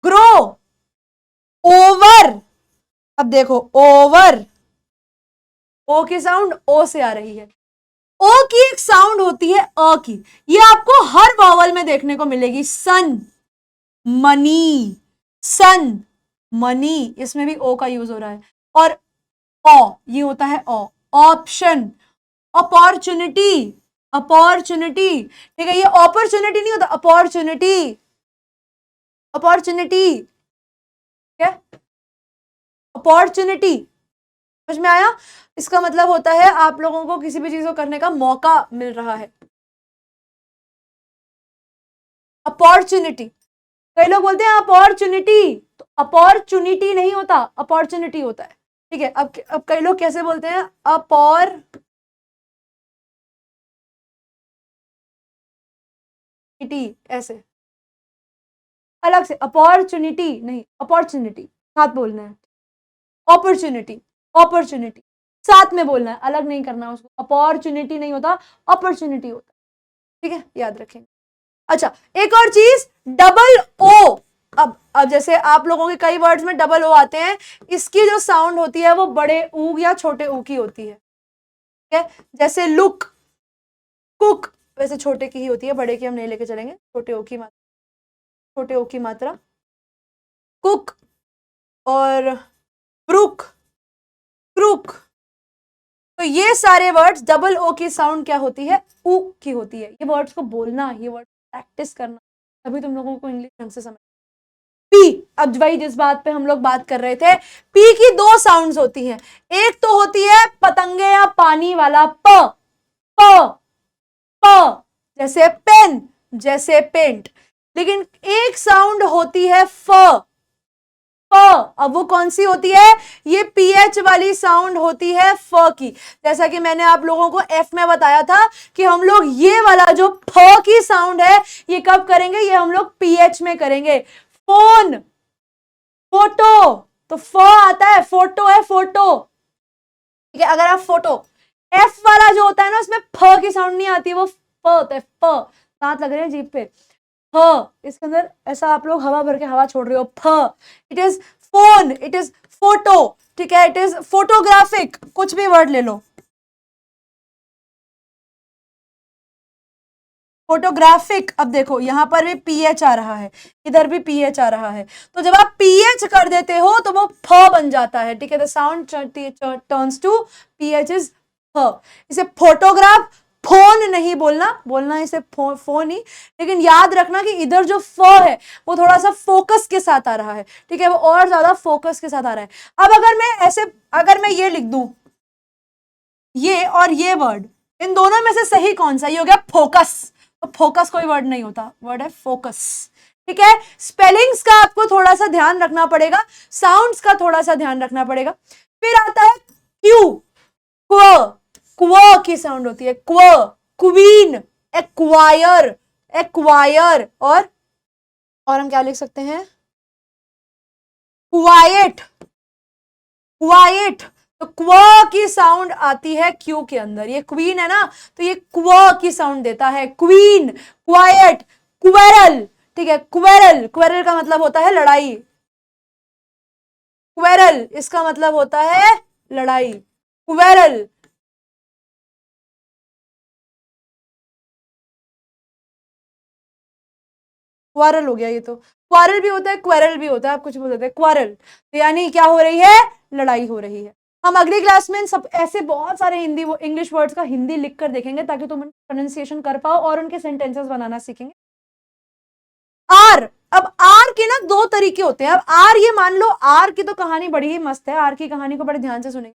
ग्रो, ओवर, अब देखो ओवर, ओ की साउंड ओ से आ रही है। ओ की एक साउंड होती है अ की, ये आपको हर वॉवल में देखने को मिलेगी। सन, मनी, सन, मनी, इसमें भी ओ का यूज हो रहा है। और ओ, ये होता है ओ। ऑप्शन, अपॉर्चुनिटी, अपॉर्चुनिटी, ठीक है, ये अपॉर्चुनिटी नहीं होता, अपॉर्चुनिटी, अपॉर्चुनिटी, क्या, अपॉर्चुनिटी, समझ में आया। इसका मतलब होता है आप लोगों को किसी भी चीज को करने का मौका मिल रहा है। अपॉर्चुनिटी, कई लोग बोलते हैं अपॉर्चुनिटी, तो अपॉर्चुनिटी नहीं होता, अपॉर्चुनिटी होता है, ठीक है। अब कई लोग कैसे बोलते हैं, अपॉर्चुनिटी, ऐसे अलग से, अपॉर्चुनिटी नहीं, अपॉर्चुनिटी साथ बोलना है, अपॉर्चुनिटी, अपॉर्चुनिटी साथ में बोलना है, अलग नहीं करना उसको, अपॉर्चुनिटी नहीं होता, अपॉर्चुनिटी होता, ठीक है, याद रखेंगे। अच्छा, एक और चीज, डबल ओ। अब जैसे आप लोगों के कई वर्ड्स में डबल ओ आते हैं, इसकी जो साउंड होती है वो बड़े ऊ या छोटे ऊ की होती है, ठीक है, जैसे लुक, कुक, वैसे छोटे की ही होती है, बड़े की हम नहीं लेके चलेंगे, छोटे ओ की मात्रा, छोटे ओ की मात्रा, कुक और ब्रुक, क्रुक, तो ये सारे वर्ड्स डबल ओ की साउंड क्या होती है, ऊ की होती है। ये वर्ड्स को बोलना, ये वर्ड प्रैक्टिस करना, तभी तुम लोगों को इंग्लिश ढंग से समझ। पी, अब वही जिस बात पे हम लोग बात कर रहे थे, पी की दो साउंड्स होती हैं, एक तो होती है पतंगे या पानी वाला प, प, प, जैसे पेन, जैसे पेंट, लेकिन एक साउंड होती है फ, फ। अब वो कौन सी होती है, ये पीएच वाली साउंड होती है फ की। जैसा कि मैंने आप लोगों को एफ में बताया था कि हम लोग ये वाला जो फ की साउंड है ये कब करेंगे, ये हम लोग पीएच में करेंगे। फोन, फोटो, तो फ आता है, फोटो है, फोटो, ठीक है। अगर आप फोटो, एफ वाला जो होता है ना उसमें फ की साउंड नहीं आती, वो फ होता है, फ, दांत लग रहे हैं जीभ पे, फ, इसके अंदर ऐसा आप लोग हवा भर के हवा छोड़ रहे हो, फ। It is phone, it is photo, ठीक है, इट इज फोटोग्राफिक, कुछ भी वर्ड ले लो, फोटोग्राफिक। अब देखो यहां पर भी पीएच आ रहा है, इधर भी पीएच आ रहा है, तो जब आप पीएच कर देते हो तो वो फ बन जाता है, ठीक है, the sound turns to PH is फ। इसे फोटोग्राफ, फोन नहीं बोलना, बोलना इसे फोन ही, लेकिन याद रखना कि इधर जो फ है वो थोड़ा सा फोकस के साथ आ रहा है, ठीक है, वो और ज्यादा फोकस के साथ आ रहा है। अब अगर मैं ऐसे, अगर मैं ये लिख दूं, ये और ये वर्ड, इन दोनों में से सही कौन सा, ये हो गया फोकस, तो फोकस कोई वर्ड नहीं होता, वर्ड है फोकस। ठीक है, स्पेलिंग्स का आपको थोड़ा सा ध्यान रखना पड़ेगा, साउंड्स का थोड़ा सा ध्यान रखना पड़ेगा। फिर आता है क्यू, क्व, क्व की साउंड होती है, क्व, क्वीन, एक्वायर, एक्वायर, और हम क्या लिख सकते हैं, क्वाइट, क्वाइट। तो क्व की साउंड आती है क्यू के अंदर, ये क्वीन है ना, तो ये क्व की साउंड देता है, क्वीन, क्वाइट, क्वेरल। ठीक है, क्वेरल, क्वेरल का मतलब होता है लड़ाई, क्वेरल इसका मतलब होता है लड़ाई, क्वेरल। क्वारल हो गया ये तो, क्वारल भी होता है, क्वेरल भी होता है, आप कुछ बोल देते हैं क्वारल, तो यानी क्या हो रही है, लड़ाई हो रही है। हम अगली क्लास में सब ऐसे बहुत सारे हिंदी इंग्लिश वर्ड्स का हिंदी लिख कर देखेंगे ताकि तुम प्रोनाउंसिएशन कर पाओ और उनके सेंटेंसेस बनाना सीखेंगे। आर, अब आर के ना दो तरीके होते हैं। अब आर, ये मान लो आर की तो कहानी बड़ी ही मस्त है, आर की कहानी को बड़े ध्यान से सुनेंगे।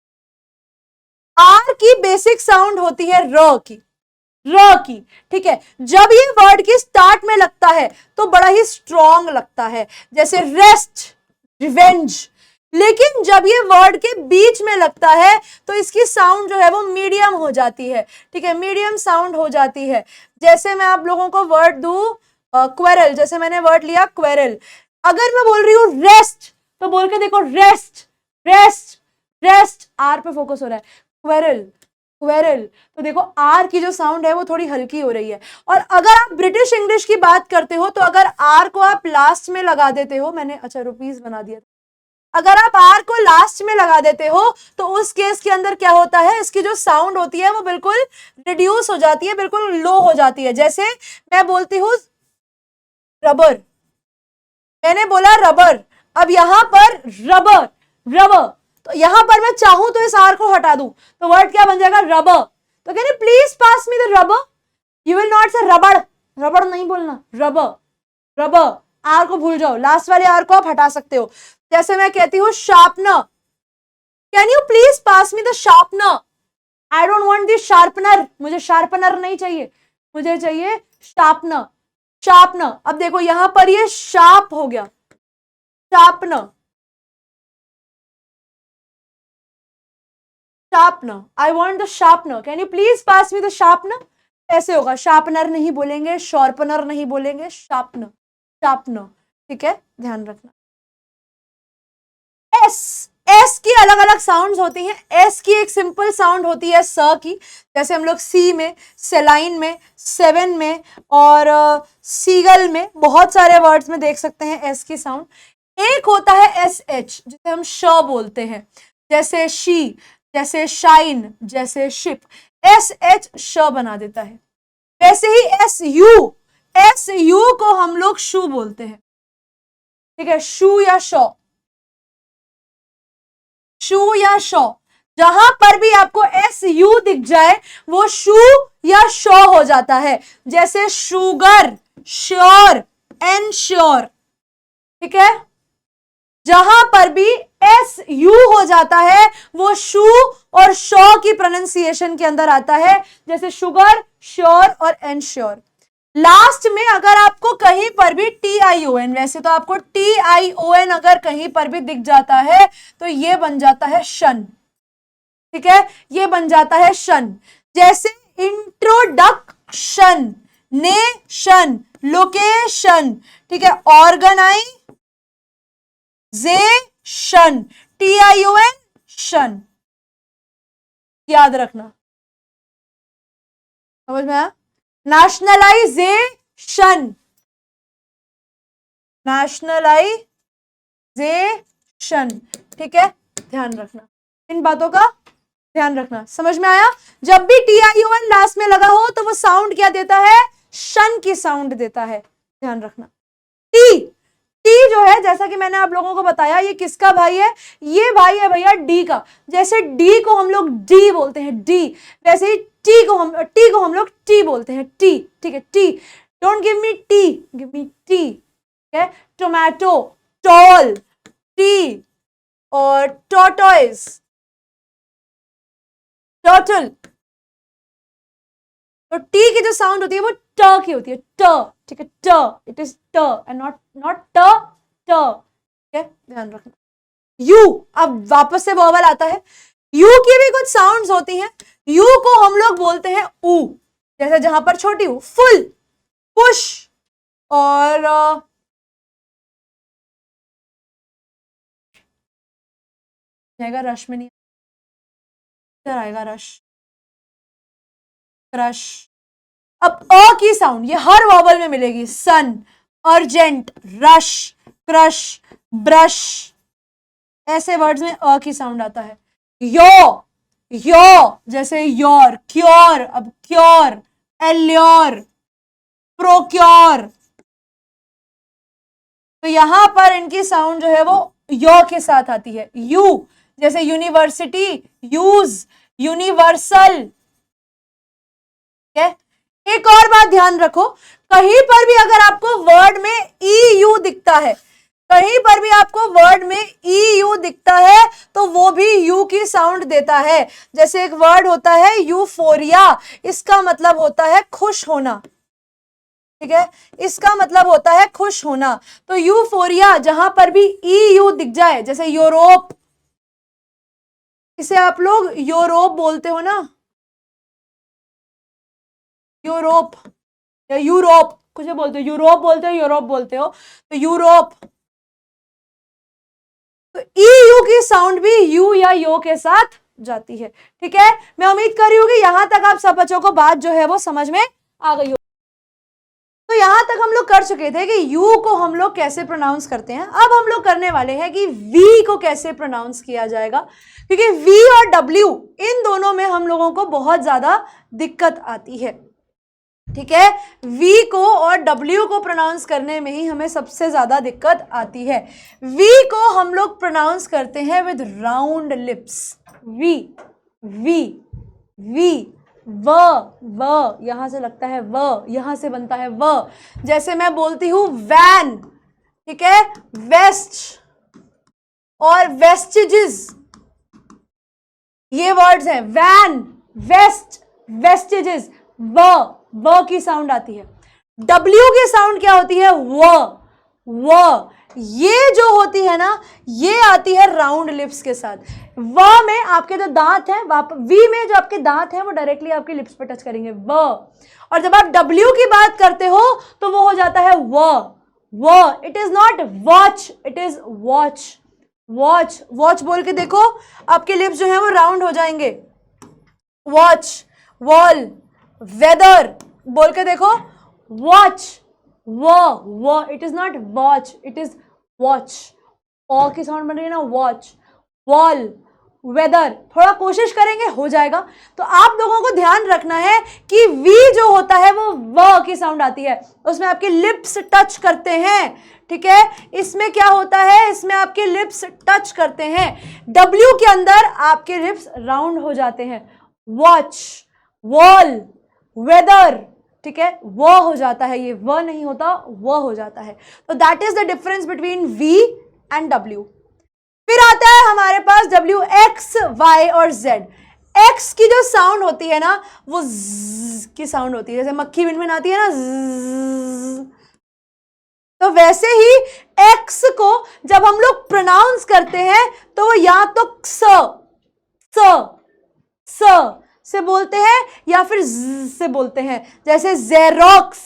आर की बेसिक साउंड होती है र की, र की। ठीक है, जब ये वर्ड की स्टार्ट में लगता है तो बड़ा ही स्ट्रॉन्ग लगता है, जैसे रेस्ट, रिवेंज। लेकिन जब ये वर्ड के बीच में लगता है तो इसकी साउंड जो है वो मीडियम हो जाती है। ठीक है, मीडियम साउंड हो जाती है। जैसे मैं आप लोगों को वर्ड दूं क्वेरल, जैसे मैंने वर्ड लिया क्वेरल, अगर मैं बोल रही हूं रेस्ट तो बोल के देखो, रेस्ट, रेस्ट, रेस्ट, आर पे फोकस हो रहा है, क्वेरल, क्वेरल, तो देखो आर की जो साउंड है वो थोड़ी हल्की हो रही है। और अगर आप ब्रिटिश इंग्लिश की बात करते हो तो अगर आर को आप लास्ट में लगा देते हो, मैंने अच्छा रुपीस बना दिया, अगर आप आर को लास्ट में लगा देते हो तो उस केस के अंदर क्या होता है, इसकी जो साउंड होती है वो बिल्कुल रिड्यूस हो जाती है, बिल्कुल लो हो जाती है। जैसे मैं बोलती हूं रबर, मैंने बोला रबर, अब यहां पर रबर, रबर, तो यहां पर मैं चाहूं तो इस आर को हटा दूं तो वर्ड क्या बन जाएगा, रबर। तो कहते please pass me the rubber, you will not से रबड़, रबड़ नहीं बोलना, रबर, रबर, आर को भूल जाओ, लास्ट वाले आर को आप हटा सकते हो। जैसे मैं कहती हूं sharpener, can you please pass me the sharpener, I don't want this sharpener, मुझे शार्पनर नहीं चाहिए, मुझे चाहिए शार्पनर, शार्पनर। अब देखो यहां पर ये शार्प हो गया, sharpener, sharpener, I want the sharpener, can you please pass me the sharpener. ऐसे होगा, शार्पनर नहीं बोलेंगे, शार्पनर नहीं बोलेंगे, शार्पनर, शार्पनर। ठीक है, ध्यान रखना। एस, एस की अलग अलग साउंड्स होती हैं। एस की एक सिंपल साउंड होती है स की, जैसे हम लोग सी में, सेलाइन में, सेवन में और सीगल में, बहुत सारे वर्ड्स में देख सकते हैं एस की साउंड। एक होता है एस एच, जिसे हम श बोलते हैं, जैसे शी, जैसे शाइन, जैसे शिप, एस एच श बना देता है। वैसे ही एस यू, एस यू को हम लोग शू बोलते हैं। ठीक है, शू या शॉ, शू या शॉ, जहां पर भी आपको एस यू दिख जाए वो शू या शॉ हो जाता है। जैसे शुगर, श्योर, एनश्योर। ठीक है, जहां पर भी एस यू हो जाता है वो शू और शॉ की प्रोनाउंसिएशन के अंदर आता है, जैसे शुगर, श्योर और एनश्योर। लास्ट में अगर आपको कहीं पर भी TION, वैसे तो आपको TION अगर कहीं पर भी दिख जाता है तो ये बन जाता है शन। ठीक है, ये बन जाता है शन। जैसे इंट्रोडक्शन, नेशन, लोकेशन। ठीक है, ऑर्गेनाइजेशन, TION, शन, याद रखना, समझ में आया। Nationalisation, nationalisation. ठीक है, ध्यान रखना, इन बातों का ध्यान रखना, समझ में आया। जब भी TION लास्ट में लगा हो तो वो साउंड क्या देता है, शन की साउंड देता है, ध्यान रखना। टी, टी जो है, जैसा कि मैंने आप लोगों को बताया, ये किसका भाई है, ये भाई है भैया डी का। जैसे डी को हम लोग डी बोलते हैं, डी, वैसे ही टी को हम लोग टी बोलते हैं, टी। ठीक है, T, don't give me T, give me T. ठीक है, टोमेटो, टॉल, टी, और टॉर्टोइज, टर्टल, तो टी की जो साउंड होती है वो ट की होती है, ट, ठीक है, ट, इट इज ट एंड नॉट ट, ट, ठीक है, ध्यान रखना। यू, अब वापस से वॉवल आता है। यू की भी कुछ साउंड्स होती हैं। यू को हम लोग बोलते हैं ऊ, जैसे जहां पर छोटी ऊ, फुल, पुश, और आएगा रश में, नहीं इधर आएगा रश, क्रश। अब अ की साउंड ये हर वॉवल में मिलेगी, सन, अर्जेंट, रश, क्रश, ब्रश, ऐसे वर्ड्स में अ की साउंड आता है। यो जैसे योर, क्योर, अब क्योर, एल्योर, प्रोक्योर, तो यहां पर इनकी साउंड जो है वो यो के साथ आती है। यू जैसे यूनिवर्सिटी, यूज, यूनिवर्सल, ठीक है। एक और बात ध्यान रखो, कहीं पर भी अगर आपको वर्ड में ई यू दिखता है, कहीं पर भी आपको वर्ड में ई यू दिखता है तो वो भी यू की साउंड देता है। जैसे एक वर्ड होता है यूफोरिया, इसका मतलब होता है खुश होना, ठीक है, इसका मतलब होता है खुश होना। तो यूफोरिया जहां पर भी ई यू दिख जाए, जैसे यूरोप, इसे आप लोग यूरोप बोलते हो ना, यूरोप या यूरोप, कुछ बोलते हो, यूरोप बोलते हो, यूरोप बोलते हो, तो यूरोप। तो ई यू की साउंड भी यू या यो के साथ जाती है, ठीक है। मैं उम्मीद कर रही हूँ कि यहां तक आप सब बच्चों को बात जो है वो समझ में आ गई हो। तो यहां तक हम लोग कर चुके थे कि यू को हम लोग कैसे प्रोनाउंस करते हैं। अब हम लोग करने वाले हैं कि वी को कैसे प्रोनाउंस किया जाएगा, क्योंकि वी और डब्ल्यू इन दोनों में हम लोगों को बहुत ज्यादा दिक्कत आती है, ठीक है। वी को और डब्ल्यू को प्रोनाउंस करने में ही हमें सबसे ज्यादा दिक्कत आती है। वी को हम लोग प्रोनाउंस करते हैं with round lips, V, V, V, व यहां से लगता है, व यहां से बनता है व। जैसे मैं बोलती हूं वैन, ठीक है, वेस्ट और वेस्टेजेस, ये वर्ड्स हैं, वैन, वेस्ट, वेस्टेजेस, व की साउंड आती है। डब्ल्यू की साउंड क्या होती है, व, ये जो होती है ना, ये आती है राउंड लिप्स के साथ। व में आपके जो दांत हैं, वी में जो आपके दांत हैं वो डायरेक्टली आपके लिप्स पे टच करेंगे, व। और जब आप डब्ल्यू की बात करते हो तो वो हो जाता है व। It is not watch, it is watch, watch, watch बोल के देखो, आपके लिप्स जो है वो राउंड हो जाएंगे। वॉच, वॉल, वेदर बोल के देखो, वॉच, वो, it is not watch, it is watch, ओ की साउंड बन रही है ना, वॉच, वॉल, वेदर। थोड़ा कोशिश करेंगे हो जाएगा। तो आप लोगों को ध्यान रखना है कि वी जो होता है वो व की साउंड आती है, उसमें आपके लिप्स टच करते हैं, ठीक है। इसमें क्या होता है, इसमें आपके लिप्स टच करते हैं। डब्ल्यू के अंदर आपके लिप्स राउंड हो जाते हैं। वॉच, वॉल, वेदर, ठीक है, वो हो जाता है, ये व नहीं होता, वो हो जाता है। तो that is the difference between V and W. फिर आता है हमारे पास डब्ल्यू, एक्स, वाई और जेड। एक्स की जो साउंड होती है ना वो ज की साउंड होती है, जैसे मक्खी भिन भिन आती है ना, ज। तो वैसे ही एक्स को जब हम लोग प्रोनाउंस करते हैं तो वो या तो स से बोलते हैं या फिर ज से बोलते हैं। जैसे जेरोक्स,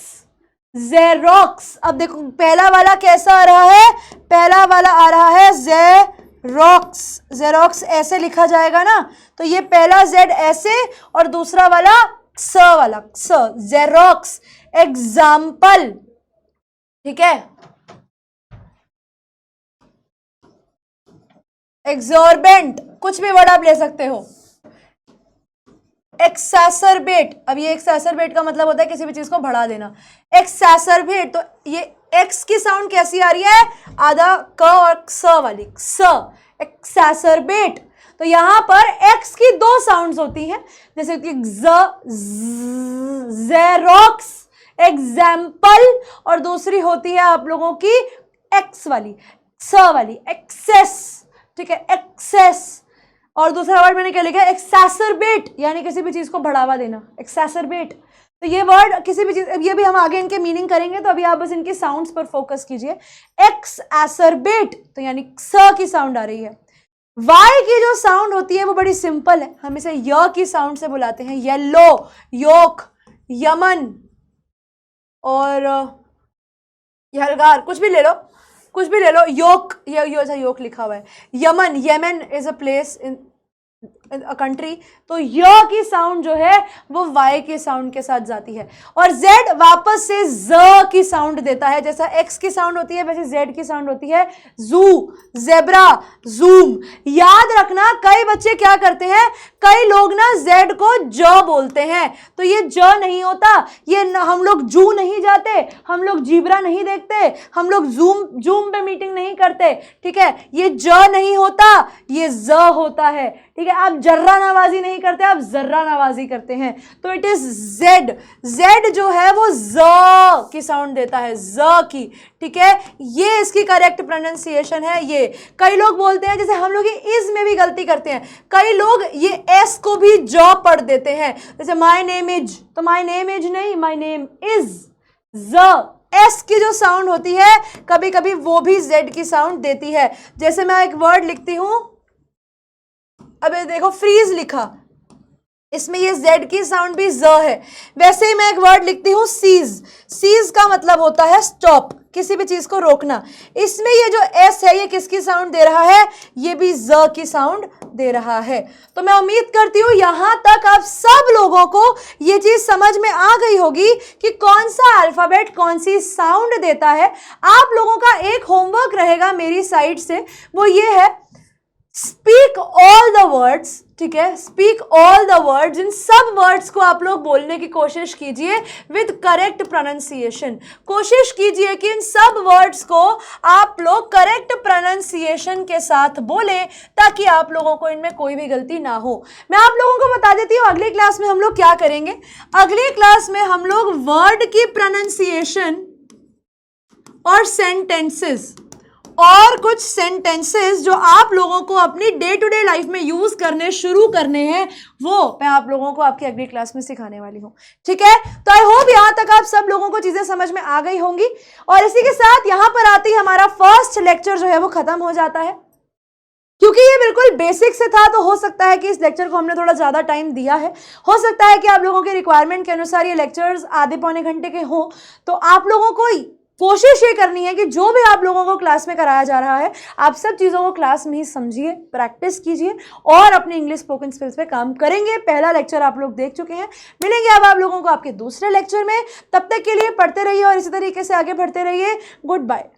जेरोक्स, अब देखो पहला वाला कैसा आ रहा है, पहला वाला आ रहा है जेरोक्स, जेरोक्स ऐसे लिखा जाएगा ना, तो ये पहला जेड ऐसे और दूसरा वाला स वाला, स, जेरोक्स। एग्जाम्पल, ठीक है, एग्जॉर्बेंट, कुछ भी वर्ड आप ले सकते हो। एक्सैसरबेट, अब ये एक्सैसरबेट का मतलब होता है किसी भी चीज को बढ़ा देना। एक्सैसरबेट, तो ये एक्स की साउंड कैसी आ रही है, आधा क और स वाली, स, एक्सैसरबेट। तो यहां पर एक्स की दो साउंड्स होती हैं, जैसे कि जेरोक्स, एग्जाम्पल, और दूसरी होती है आप लोगों की एक्स वाली, स वाली, एक्सेस, ठीक है, एक्सेस। और दूसरा वर्ड मैंने क्या लिखा है, एक्सैसरबेट, यानी किसी भी चीज को बढ़ावा देना, एक्सैसरबेट। तो ये वर्ड किसी भी चीज, ये भी हम आगे इनके मीनिंग करेंगे, तो अभी आप बस इनके साउंड्स पर फोकस कीजिए। एक्सएसरबेट, तो यानी स की साउंड आ रही है। वाई की जो साउंड होती है वो बड़ी सिंपल है, हम इसे य की साउंड से बुलाते हैं। येलो, योक, यमन और यलगार, कुछ भी ले लो, कुछ भी ले लो। योक, ये योक लिखा हुआ है। Yemen, Yemen is a place in country, तो य की साउंड जो है वो वाई की साउंड के साथ जाती है। और जेड वापस से ज की साउंड देता है, जैसा एक्स की साउंड होती है वैसे जेड की साउंड होती है जू, जेब्रा, जूम। याद रखना कई बच्चे क्या करते हैं, कई लोग ना जेड को ज बोलते हैं, तो ये ज नहीं होता, ये हम लोग जू नहीं जाते, हम लोग जीब्रा नहीं देखते, हम लोग जूम पे मीटिंग नहीं करते, ठीक है। ये ज नहीं होता, ये ज होता है, ठीक है। आप जर्रा नवाजी नहीं करते, आप जर्रा नवाजी करते हैं, तो इट इज जेड। जेड जो है वो ज की साउंड देता है, ज की, ठीक है। ये इसकी करेक्ट प्रोनाउंसिएशन है। ये कई लोग बोलते हैं, जैसे हम लोग ये इज में भी गलती करते हैं, कई लोग ये एस को भी ज पढ़ देते हैं, जैसे माई नेम इज, तो माई नेम इज नहीं, माई नेम इज। ज एस की जो साउंड होती है कभी कभी वो भी जेड की साउंड देती है। जैसे मैं एक वर्ड लिखती हूं, अबे देखो फ्रीज लिखा, इसमें ये जेड की साउंड भी ज है। वैसे ही मैं एक वर्ड लिखती हूं सीज, सीज का मतलब होता है स्टॉप, किसी भी चीज को रोकना। इसमें ये जो एस है ये किसकी साउंड दे रहा है, ये भी ज की साउंड दे रहा है। तो मैं उम्मीद करती हूं यहां तक आप सब लोगों को ये चीज समझ में आ गई होगी कि कौन सा अल्फाबेट कौन सी साउंड देता है। आप लोगों का एक होमवर्क रहेगा मेरी साइड से, वो ये है स्पीक ऑल द वर्ड्स, ठीक है। स्पीक ऑल द वर्ड्स, इन सब वर्ड्स को आप लोग बोलने की कोशिश कीजिए विद करेक्ट प्रोनाउंसिएशन। कोशिश कीजिए कि इन सब वर्ड्स को आप लोग करेक्ट प्रोनाउंसिएशन के साथ बोलें, ताकि आप लोगों को इनमें कोई भी गलती ना हो। मैं आप लोगों को बता देती हूँ अगली क्लास में हम लोग क्या करेंगे। अगली क्लास में हम लोग वर्ड की प्रोनाउंसिएशन और सेंटेंसेस और कुछ सेंटेंसेस जो आप लोगों को अपनी डे टू डे लाइफ में यूज करने शुरू करने हैं, वो मैं आप लोगों को आपकी अगली क्लास में सिखाने वाली हूं, ठीक है। तो आई होप यहां तक आप सब लोगों को चीजें समझ में आ गई होंगी। और इसी के साथ यहां पर आती हमारा फर्स्ट लेक्चर जो है वो खत्म हो जाता है। क्योंकि ये बिल्कुल बेसिक से था, तो हो सकता है कि इस लेक्चर को हमने थोड़ा ज्यादा टाइम दिया है। हो सकता है कि आप लोगों के रिक्वायरमेंट के अनुसार ये लेक्चर्स आधे पौने घंटे के हो, तो आप लोगों को कोशिश ये करनी है कि जो भी आप लोगों को क्लास में कराया जा रहा है, आप सब चीज़ों को क्लास में ही समझिए, प्रैक्टिस कीजिए और अपने इंग्लिश स्पोकन स्किल्स पे काम करेंगे। पहला लेक्चर आप लोग देख चुके हैं, मिलेंगे अब आप लोगों को आपके दूसरे लेक्चर में। तब तक के लिए पढ़ते रहिए और इसी तरीके से आगे बढ़ते रहिए। Good bye.